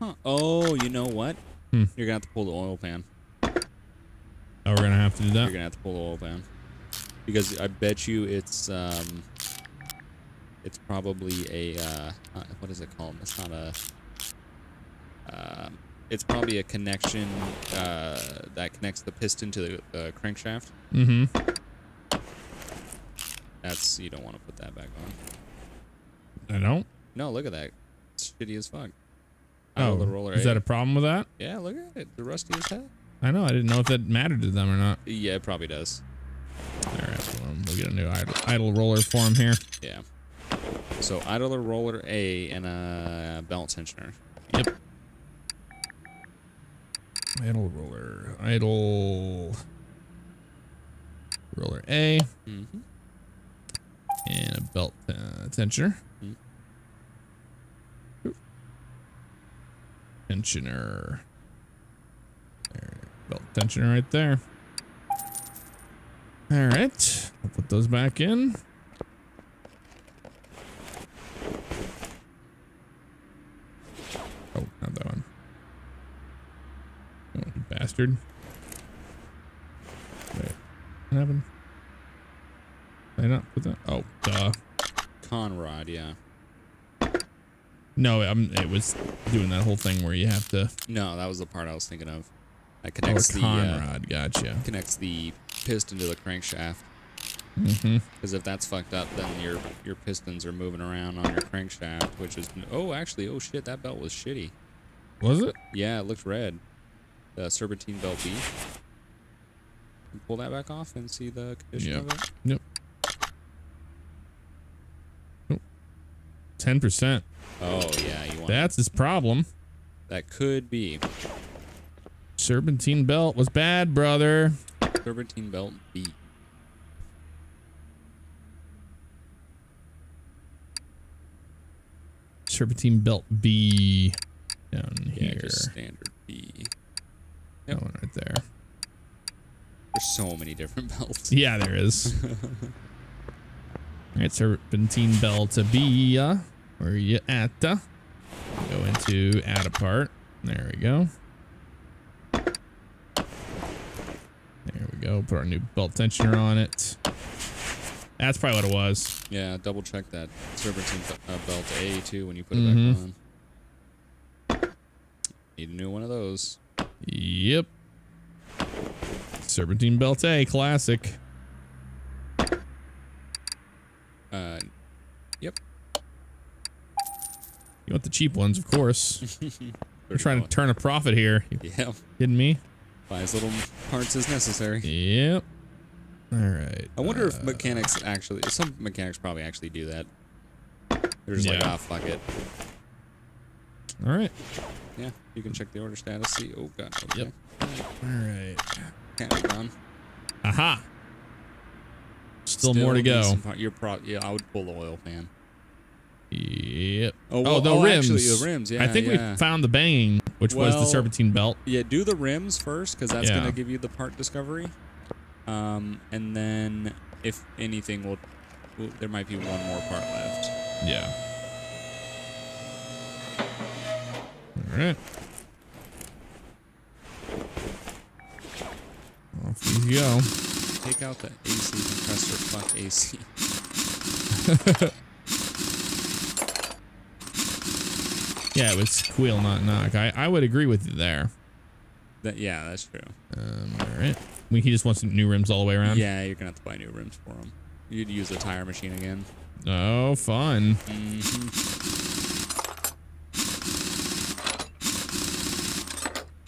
Huh. Oh, you know what? Hmm. You're gonna have to pull the oil pan. Oh, we're gonna have to do that. You're gonna have to pull the oil pan because I bet you it's probably a what is it called? It's not a. It's probably a connection that connects the piston to the crankshaft. Mm-hmm. That's, you don't want to put that back on. I don't. No, look at that. It's shitty as fuck. Oh, the roller is that a problem with that? Yeah, look at it. The rusty as hell. I know. I didn't know if that mattered to them or not. Yeah, it probably does. All right, we'll get a new idle roller for him here. Yeah. So idler roller A and a belt tensioner. Yep. Idle roller A, Mm-hmm. and a belt tensioner. Mm-hmm. Tensioner. There, belt tensioner right there. All right, I'll put those back in. Oh, not that one. Oh, you bastard. Wait, what happened? Did I not put that? Oh, duh. Conrod, yeah. No, it was doing that whole thing where you have to. No, that was the part I was thinking of. That Oh, connects Conrod, gotcha. connects the piston to the crankshaft. Mm-hmm. Because if that's fucked up, then your pistons are moving around on your crankshaft, which is oh shit, that belt was shitty. Was it? Yeah, it looked red. The serpentine belt B. Pull that back off and see the condition of it. Yep. 10%. Oh yeah, you want That's his problem. that could be Serpentine belt was bad, brother. serpentine belt B. Serpentine belt B down Yeah, here. just standard B. That one right there. There's so many different belts. Yeah, there is. Alright, serpentine belt B. Where are you at? Go into add a part. There we go. There we go. Put our new belt tensioner on it. That's probably what it was. Yeah, double check that serpentine belt A too when you put it back on. Need a new one of those. Yep. Serpentine belt A, classic. Yep. You want the cheap ones, of course. We're trying to turn a profit here. You Yeah. kidding me? Buy as little parts as necessary. Yep. All right. I wonder if mechanics actually, some mechanics probably actually do that. They're just like, Yeah. ah, fuck it. All right. Yeah, you can check the order status, see. Oh, God. Okay. Yep. All right. Can't be done. Aha. Still more to need go. some yeah, I would pull the oil pan. Yep. Oh, Oh, well, the rims. Actually, the rims, yeah. I think yeah. we found the banging, which was the Well, serpentine belt. Yeah, do the rims first, because that's Yeah. going to give you the part discovery. And then, if anything, there might be one more part left. Yeah. All right. Off these go. Take out the AC compressor. Fuck AC. Yeah, it was squeal, not knock. I would agree with you there. Yeah, that's true. All right. He just wants new rims all the way around. Yeah, you're going to have to buy new rims for them. You'd use a tire machine again. Oh, fun. Mm-hmm.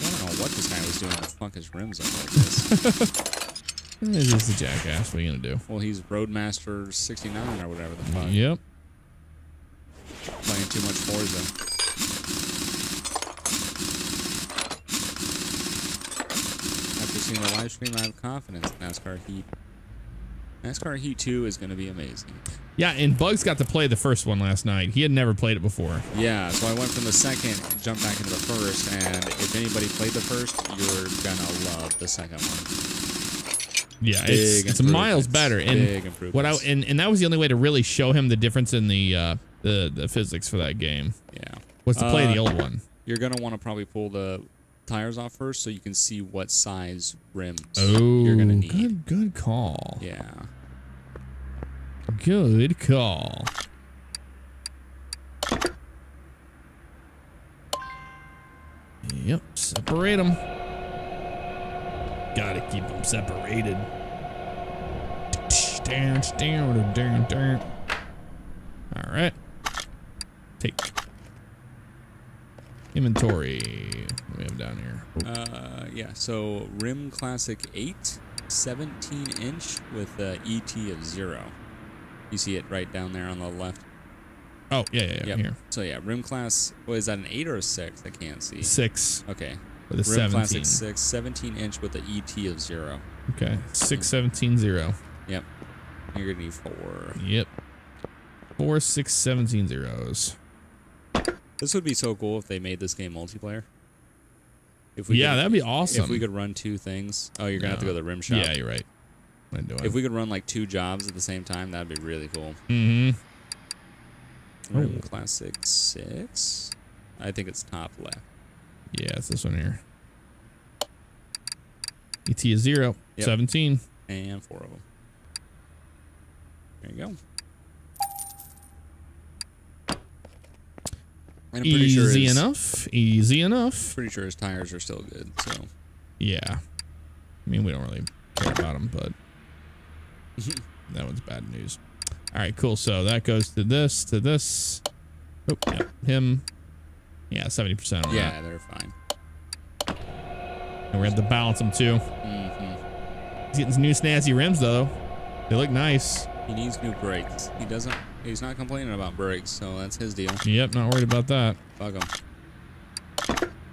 I don't know what this guy was doing to fuck his rims up like this. This is the jackass. What are you gonna do? Well, he's Roadmaster 69 or whatever the fuck. Yep. Playing too much Forza. After seeing the live stream, I have confidence in NASCAR Heat. NASCAR Heat 2 is going to be amazing. Yeah, and Bugs got to play the first one last night. He had never played it before. Yeah, so I went from the second, jumped back into the first, and if anybody played the first, you're going to love the second one. Yeah, it's miles better. And big improvements. And that was the only way to really show him the difference in the physics for that game. Yeah. Was to play the old one. You're going to want to probably pull the tires off first so you can see what size rims Oh, you're going to need. Good call. Yeah. Good call. Yep, separate them. Gotta keep them separated. All right. Take inventory. What do we have down here? Yeah, so Rim Classic 8, 17-inch with ET of 0. You see it right down there on the left. Oh, yeah, Yep. Here. So yeah, Rim Class, what is that, an 8 or a 6? I can't see. 6. Okay. With a Rim 17. Classic 6, 17-inch with the ET of 0. Okay. 6, 17, 0. Yep. You're going to need 4. Yep. 4, 6, 17 zeros. This would be so cool if they made this game multiplayer. That'd be awesome. If we could run 2 things. Oh, you're going to have to go to the rim shop. Yeah, you're right. If we could run like 2 jobs at the same time, that'd be really cool. Mm-hmm. Rim Classic 6. I think it's top left. Yeah, it's this one here. ET is 0. Yep. 17. And 4 of them. There you go. And I'm pretty sure Easy enough. Pretty sure his tires are still good. So yeah, I mean we don't really care about them, but that one's bad news. All right, cool. So that goes to this. Oh, yeah, him. Yeah, 70% on yeah, that. they're fine. And we have to balance them too. Mm-hmm. He's getting some new snazzy rims though. They look nice. He needs new brakes. He's not complaining about brakes, so that's his deal. Yep, not worried about that. Fuck him.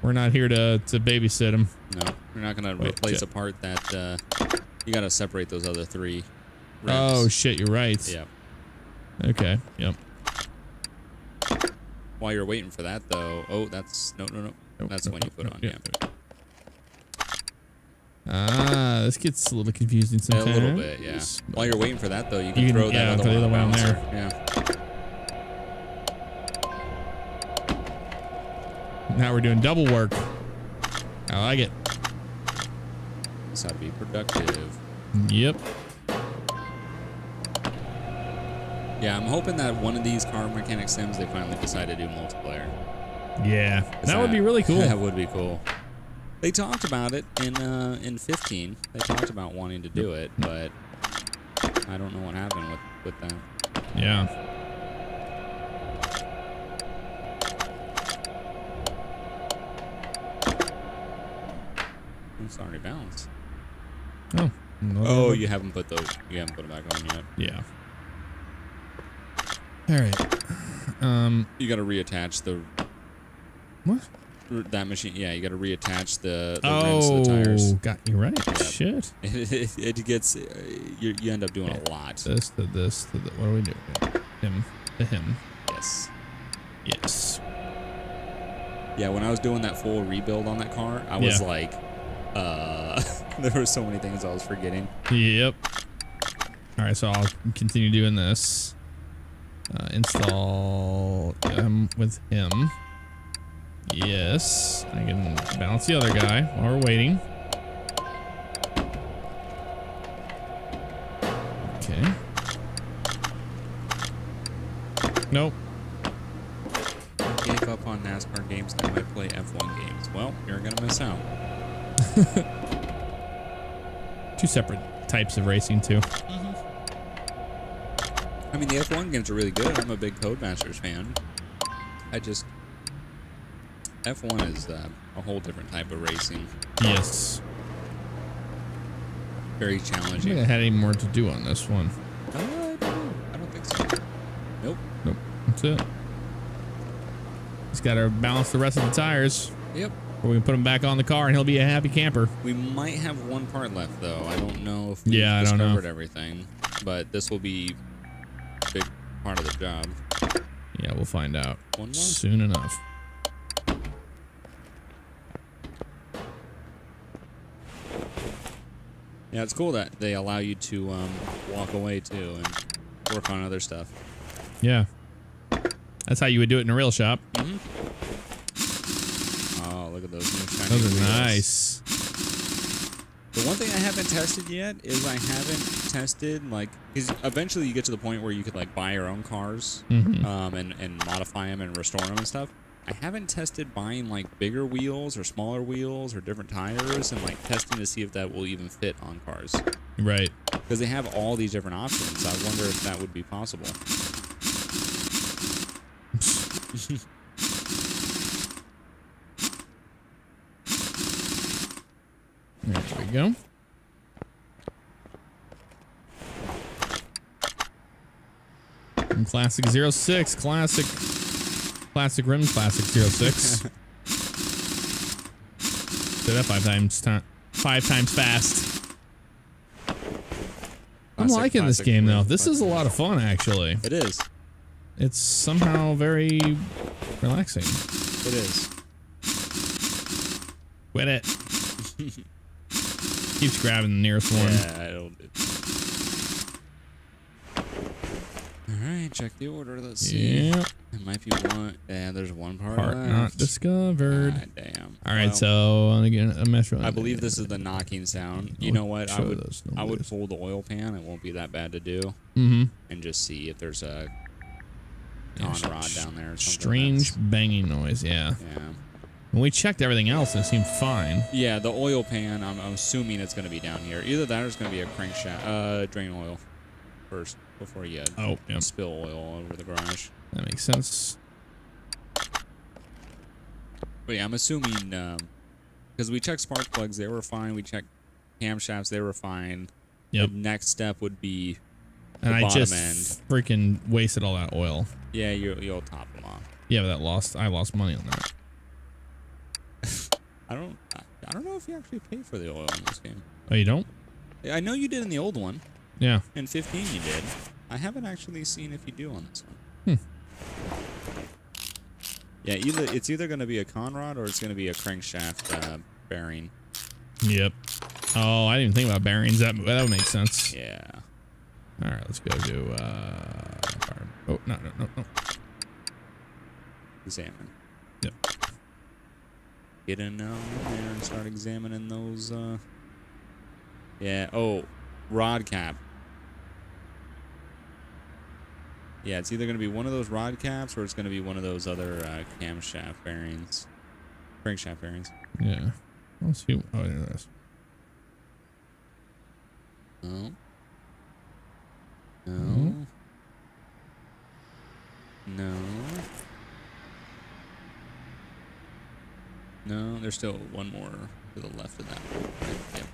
We're not here to babysit him. No, we're not gonna replace a part that you gotta separate those other 3 rims. Oh shit, you're right. Yep. Okay. Yep. While you're waiting for that though, oh, that's no. That's when you put it on. Yeah. Ah, this gets a little confusing sometimes. A little bit, yeah. While you're waiting for that though, you can throw that other one on there. Yeah. Now we're doing double work. I like it. This ought to be productive. Yep. Yeah, I'm hoping that one of these car mechanic sims they finally decide to do multiplayer. Yeah, that would be really cool. That would be cool. They talked about it in 15. They talked about wanting to do it, but I don't know what happened with that. Yeah. It's already balanced. Oh. Oh, you haven't put it back on yet. Yeah. All right. You got to reattach the. What? That machine, yeah, you got to reattach the rims to the tires. Got you right. Yep. Shit. It gets, you end up doing a lot. This to this to the, what do we do? Him to him. Yes. Yes. Yeah, when I was doing that full rebuild on that car, I was like, there were so many things I was forgetting. Yep. All right, so I'll continue doing this. Install with him. Yes, I can balance the other guy while we're waiting. Okay. Nope. Gave up on NASCAR games that might play F1 games. Well, you're gonna miss out. 2 separate types of racing too. I mean, the F1 games are really good. I'm a big Codemasters fan. F1 is a whole different type of racing. Yes. Very I don't challenging. think I had any more to do on this one. I don't think so. Nope. Nope. That's it. Just gotta balance the rest of the tires. Yep. Or we can put him back on the car and he'll be a happy camper. We might have one part left, though. I don't know if we've I don't know. discovered everything, but this will be a big part of the job. Yeah, we'll find out One more? soon enough. Yeah, it's cool that they allow you to walk away, too, and work on other stuff. Yeah. That's how you would do it in a real shop. Mm-hmm. Oh, look at those new shiny Those wheels. are nice. The one thing I haven't tested yet is I haven't tested, like, because eventually you get to the point where you could, like, buy your own cars and modify them and restore them and stuff. I haven't tested buying, like, bigger wheels or smaller wheels or different tires and, like, testing to see if that will even fit on cars. Right. Because they have all these different options. I wonder if that would be possible. There we go. And classic 06, classic rim, classic 06. Say that five times fast. I'm liking this game though. This is a lot of fun actually. It is. It's somehow very relaxing. It is. Quit it. Keeps grabbing the nearest one. Yeah, I don't. Alright, check the order. Let's see. Yeah. It might be one. Yeah, there's one part Part left. not discovered. God damn. Alright, Well, so again, a mesh run. I believe this is the knocking sound. You know what? I would pull the oil pan. It won't be that bad to do. Mm-hmm. And just see if there's a con rod down there or something. Strange banging noise, yeah. Yeah. When we checked everything else, it seemed fine. Yeah, the oil pan, I'm assuming it's going to be down here. Either that or it's going to be a crankshaft, drain oil first before you spill oil all over the garage. That makes sense. But yeah, I'm assuming, because we checked spark plugs, they were fine. We checked camshafts, they were fine. Yep. The next step would be and the I bottom just end. freaking wasted all that oil. Yeah, you'll top them off. Yeah, but I lost money on that. I don't know if you actually pay for the oil in this game. Oh, you don't? I know you did in the old one. Yeah. In 15 you did. I haven't actually seen if you do on this one. Yeah, it's either going to be a con rod or it's going to be a crankshaft bearing. Yep. Oh, I didn't even think about bearings. That would make sense. Yeah. All right, let's go to oh, no. Examine. Yep. Get in now there and start examining those. Yeah. Oh, rod cap. Yeah, it's either going to be one of those rod caps or it's going to be one of those other camshaft bearings. Crankshaft bearings. Yeah. Let's see. Oh, there it is. No. No. Mm-hmm. No. No, there's still one more to the left of that. Yep.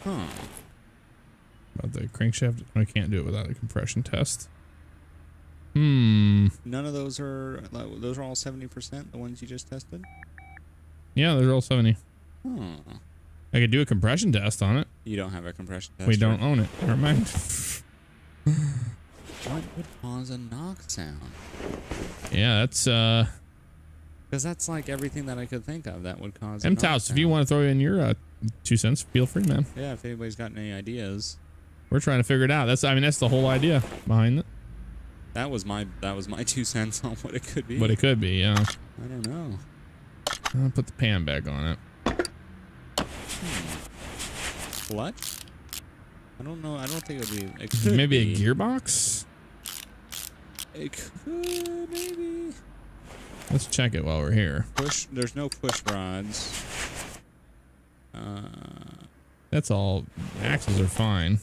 Huh. About the crankshaft. I can't do it without a compression test. None of those are all 70%, the ones you just tested? Yeah, they're all 70. Huh. I could do a compression test on it. You don't have a compression test. We don't own it. Never mind. What would cause a knock sound? Yeah, that's Because that's like everything that I could think of that would cause M Taos, if you want to throw in your 2 cents, feel free, man. Yeah, if anybody's got any ideas. We're trying to figure it out. That's the whole idea behind it. That was my 2 cents on what it could be. What it could be, yeah. I don't know. I'll put the pan back on it. What? I don't know. I don't think it would be. It could Maybe be. a gearbox? It could, maybe. Let's check it while we're here. There's no push rods. That's all. Axles are fine.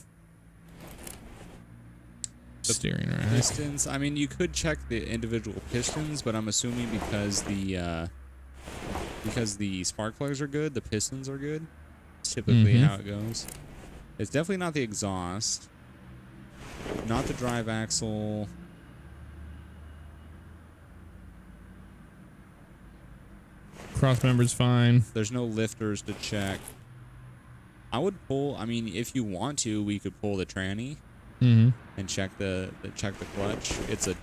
Steering rack. Pistons. I mean, you could check the individual pistons, but I'm assuming because the spark plugs are good, the pistons are good. It's typically how it goes. It's definitely not the exhaust. Not the drive axle. cross member's fine. There's no lifters to check. I would pull. I mean, if you want to, we could pull the tranny and check the clutch. It's a.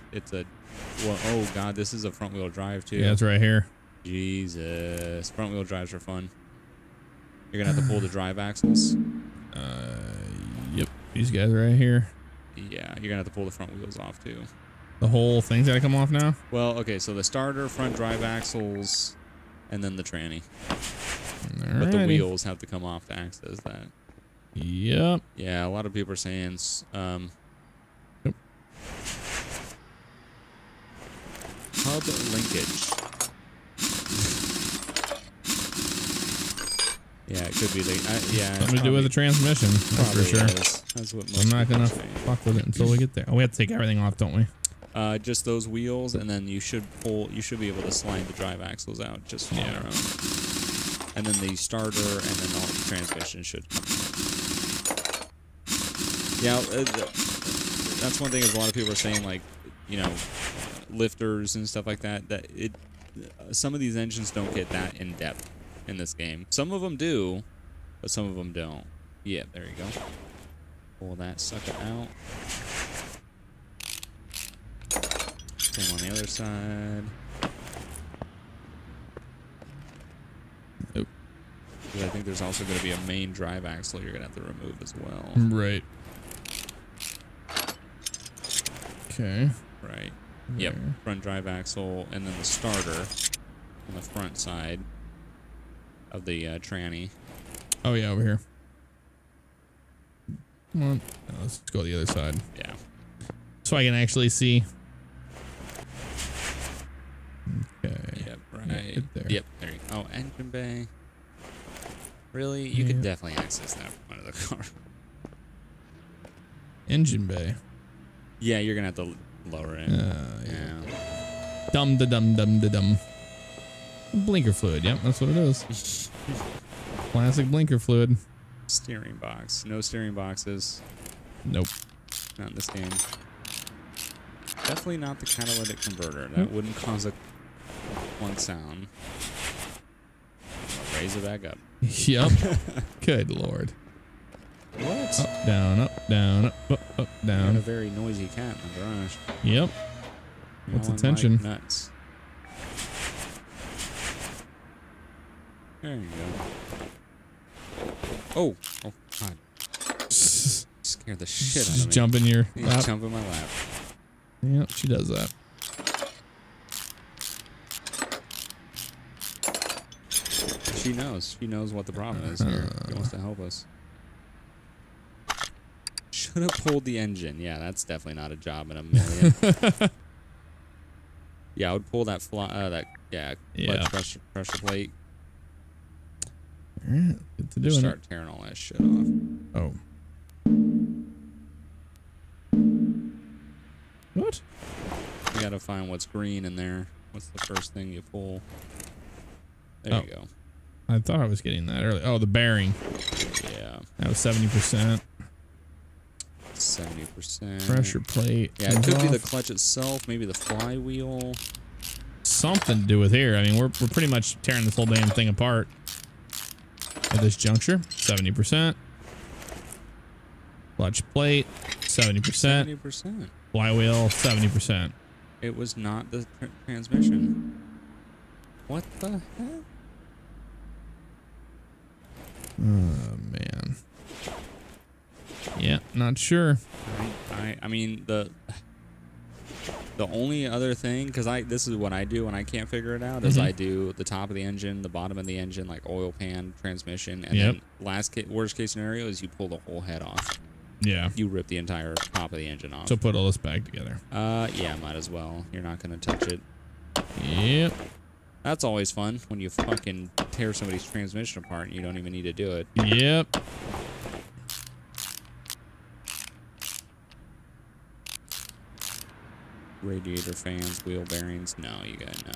Well, oh god, this is a front wheel drive too. Yeah, it's right here. Jesus, front wheel drives are fun. You're gonna have to pull the drive axles. Yep. These guys right here. Yeah, you're gonna have to pull the front wheels off too. The whole thing's gotta come off now? Well, okay, so the starter, front drive axles, and then the tranny. Alrighty. But the wheels have to come off to access that. Yep. Yeah, a lot of people are saying Yep. hub linkage. Yeah, it could be the yeah. Something to do with the transmission, that's for sure. That's what most I'm not gonna people are saying. fuck with it until we get there. Oh, we have to take everything off, don't we? Just those wheels, and then you should be able to slide the drive axles out just on their own. And then the starter, and then all the transmission should come out. Yeah, that's one thing is a lot of people are saying, like, you know, lifters and stuff like that, that some of these engines don't get that in depth in this game. Some of them do, but some of them don't. Yeah, there you go. Pull that sucker out. Same on the other side. Nope. Because I think there's also going to be a main drive axle you're going to have to remove as well. Right. Okay. Right. Yep. Front drive axle, and then the starter on the front side of the tranny. Oh yeah, over here. Come on. Oh, let's go to the other side. Yeah. So I can actually see. Okay. Yep. Right. Yeah, right there. Yep. There you go. Oh, engine bay. Really? You could definitely access that from under the car. Engine bay. Yeah, you're gonna have to lower it. Yeah. Dum da dum dum da dum. Blinker fluid. Yep, that's what it is. Classic blinker fluid. Steering box. No steering boxes. Nope. Not in this game. Definitely not the catalytic converter. That wouldn't cause a one sound. I'll raise it back up. Yep. Good lord. What? Up, down, up, down, up, Got down. a very noisy cat in the garage. Yep. What's Meowing attention? like nuts. There you go. Oh God! Scared the shit out of Just me. jump in your He's lap. jump in my lap. Yep, she does that. She knows. She knows what the problem is here. She wants to help us. Should have pulled the engine. Yeah, that's definitely not a job in a million. Yeah, I would pull that clutch pressure plate. Alright, get to Just doing start tearing all that shit off. Oh. What? You gotta find what's green in there. What's the first thing you pull? There you go. I thought I was getting that earlier. Oh, the bearing. Yeah. That was 70%. 70%. Pressure plate. Yeah, it could be the off. clutch itself, maybe the flywheel. Something to do with here. I mean, we're pretty much tearing this whole damn thing apart at this juncture. 70%. Clutch plate. 70%. 70%. Flywheel. 70%. It was not the transmission. What the heck? Oh, man. Yeah, not sure. I mean, the only other thing, because this is what I do when I can't figure it out, is I do the top of the engine, the bottom of the engine, like oil pan, transmission, and then worst case scenario is you pull the whole head off. Yeah. You rip the entire top of the engine off. So put all this back together. Yeah, might as well. You're not gonna touch it. Yep. That's always fun when you fucking tear somebody's transmission apart and you don't even need to do it. Yep. Radiator fans, wheel bearings. No, you gotta know.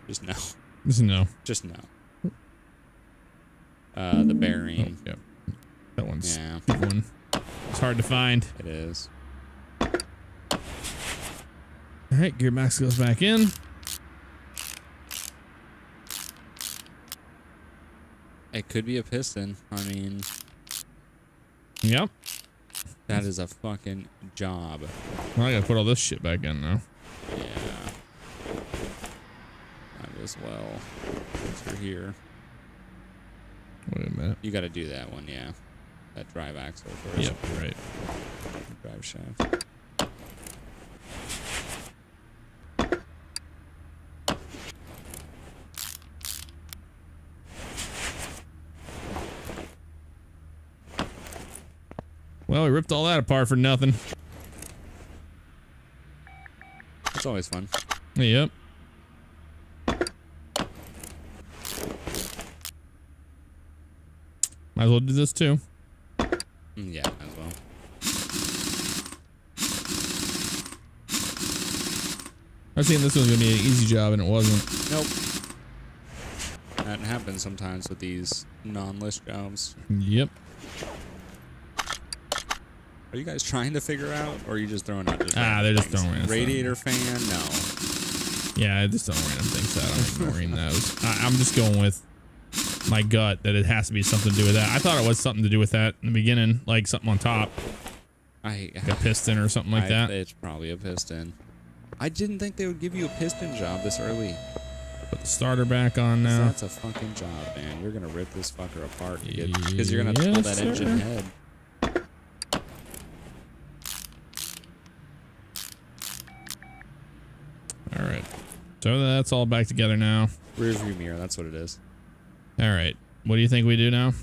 Just no. Just no. Just no. The bearing. Oh, yep. That one's Yeah. a good one. It's hard to find. It is. All right, gearbox goes back in. It could be a piston. I mean, Yep. that is a fucking job. Well, I gotta put all this shit back in now. Yeah. Might as well. Since you're here. Wait a minute. You gotta do that one, yeah. That drive axle first. Yep, you're right. Drive shaft. Well, we ripped all that apart for nothing. It's always fun. Yep. Might as well do this too. Yeah, as well. I was thinking this was gonna be an easy job, and it wasn't. Nope. That happens sometimes with these non-list jobs. Yep. Are you guys trying to figure out, or are you just throwing out just They're just things? throwing random Radiator fan? No. Yeah, I just don't random things out. I'm ignoring those. I'm just going with my gut that it has to be something to do with that. I thought it was something to do with that in the beginning, like something on top, like a piston or something like that. It's probably a piston. I didn't think they would give you a piston job this early. Put the starter back on now. That's a fucking job, man. You're gonna rip this fucker apart because you're gonna pull that engine head. All right. So that's all back together now. Rear view mirror, that's what it is. All right. What do you think we do now?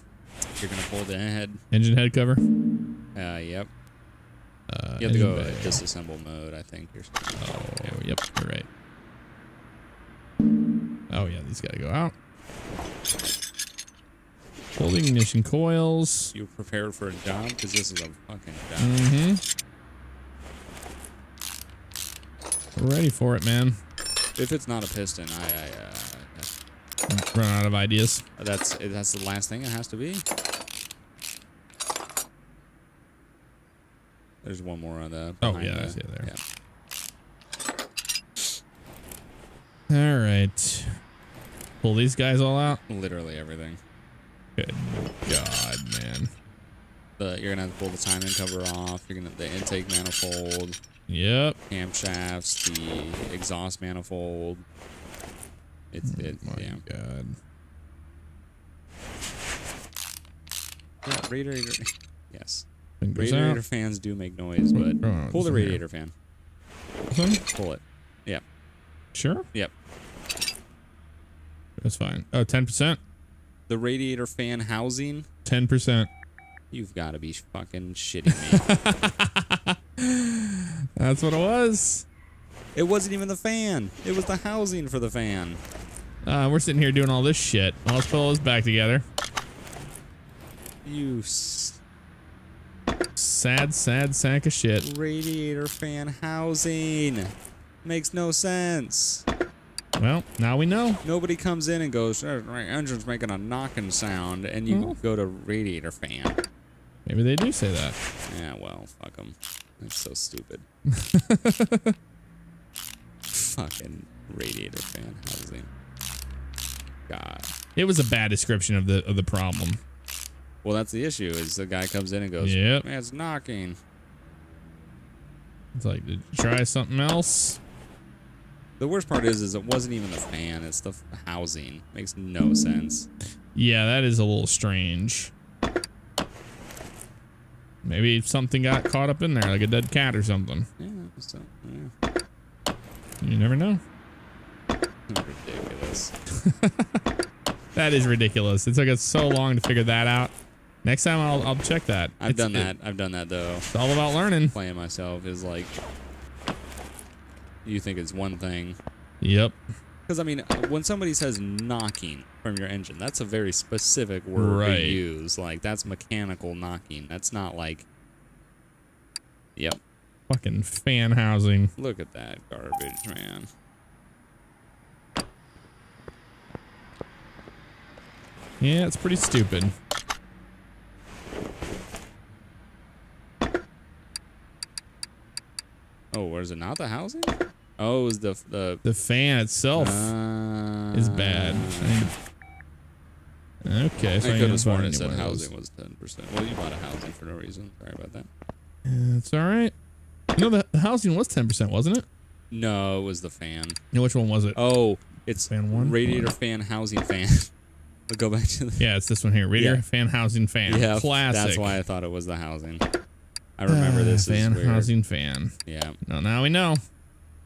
You're gonna pull the head. Engine head cover? Yep. You have to engine go bay. disassemble mode, I think. Oh, yep, you're right. Oh, yeah, these gotta go out. Pull the ignition coils. You prepared for a job? Because this is a fucking job. Mm-hmm. We're ready for it, man. If it's not a piston, Run out of ideas. that's the last thing it has to be. There's one more on the. Oh, yeah, I see it there. All right. Pull these guys all out. Literally everything. Good God, man. You're gonna have to pull the timing cover off. You're gonna the intake manifold, Yep. camshafts, the exhaust manifold. It's My yeah. God. Yeah, radiator. Yes. Fingers Radiator out. fans do make noise, but Oh, pull the this one radiator fan. This one? Pull it. Yep. Sure. Yep. That's fine. Oh, 10%. The radiator fan housing. 10%. You've got to be fucking shitting me. That's what it was. It wasn't even the fan. It was the housing for the fan. We're sitting here doing all this shit. Well, let's put all this back together. You Sad sack of shit. radiator fan housing. Makes no sense. Well, now we know. Nobody comes in and goes, my engine's making a knocking sound, and you go to radiator fan. Maybe they do say that. Yeah, well, fuck them. That's so stupid. Fucking radiator fan housing. God. It was a bad description of the problem. Well, that's the issue, is the guy comes in and goes, Yep. man, it's knocking. It's like, did you try something else? The worst part is it wasn't even the fan, it's the housing. Makes no sense. Yeah, that is a little strange. Maybe something got caught up in there, like a dead cat or something. Yeah, so, yeah. You never know. Ridiculous. That is ridiculous. It took us so long to figure that out. Next time I'll check that. I've done that. I've done that though. It's all about learning. Playing myself is like, you think it's one thing. Yep. Because I mean, when somebody says knocking from your engine, that's a very specific word to use. Like that's mechanical knocking. That's not like, yep. Fucking fan housing. Look at that garbage, man. Yeah, it's pretty stupid. Oh, where's it not the housing? Oh, it was the fan itself is bad. Okay, I so could have sworn it said any one of housing was 10%. Well, you bought a housing for no reason. Sorry about that. It's all right. You know, the housing was 10%, wasn't it? No, it was the fan. No, which one was it? Oh, it's Fan one? radiator fan, housing fan. We'll go back to the... Yeah, it's this one here. Radiator Yeah. fan, housing fan. Yeah, Classic. that's why I thought it was the housing. I remember this fan, is weird. housing fan. Yeah. No, now we know.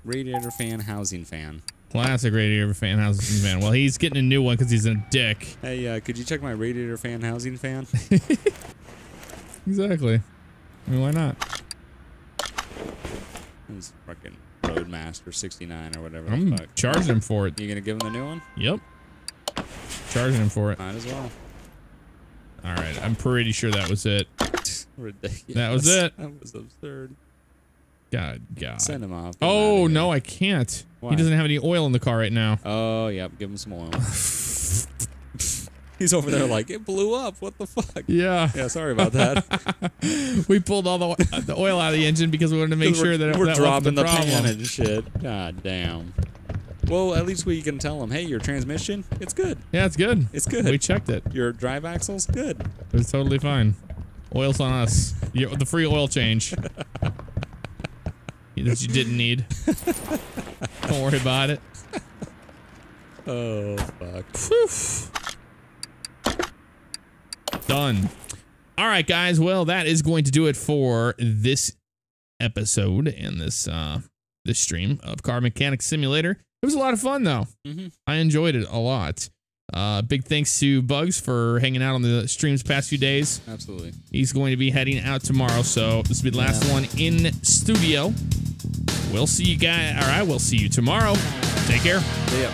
Radiator fan, housing fan. Classic radiator fan, housing fan. Well, he's getting a new one because he's a dick. Hey, could you check my radiator fan, housing fan? Exactly. I mean, why not? It's fucking Roadmaster 69 or whatever I'm the fuck. charging him for it. You gonna give him the new one? Yep. Charging him for it. Might as well. All right, I'm pretty sure that was it. Ridiculous. That was it. That was absurd. God. Send him off. Oh, no, I can't. Why? He doesn't have any oil in the car right now. Oh, yep. Give him some oil. He's over there like, it blew up. What the fuck? Yeah. Yeah, sorry about that. We pulled all the oil out of the engine because we wanted to make sure that we're that dropping wasn't the pan problem. and shit. God damn. Well, at least we can tell him, hey, your transmission, it's good. Yeah, it's good. It's good. We checked it. Your drive axle's good. It was totally fine. Oil's on us. The free oil change. That you didn't need. Don't worry about it. Oh, fuck. Whew. Done. All right, guys. Well, that is going to do it for this episode and this stream of Car Mechanics Simulator. It was a lot of fun, though. Mm-hmm. I enjoyed it a lot. Big thanks to Bugs for hanging out on the streams past few days. Absolutely. He's going to be heading out tomorrow, so this will be the last one in studio. We'll see you guys. All right, we'll see you tomorrow. Take care. See ya.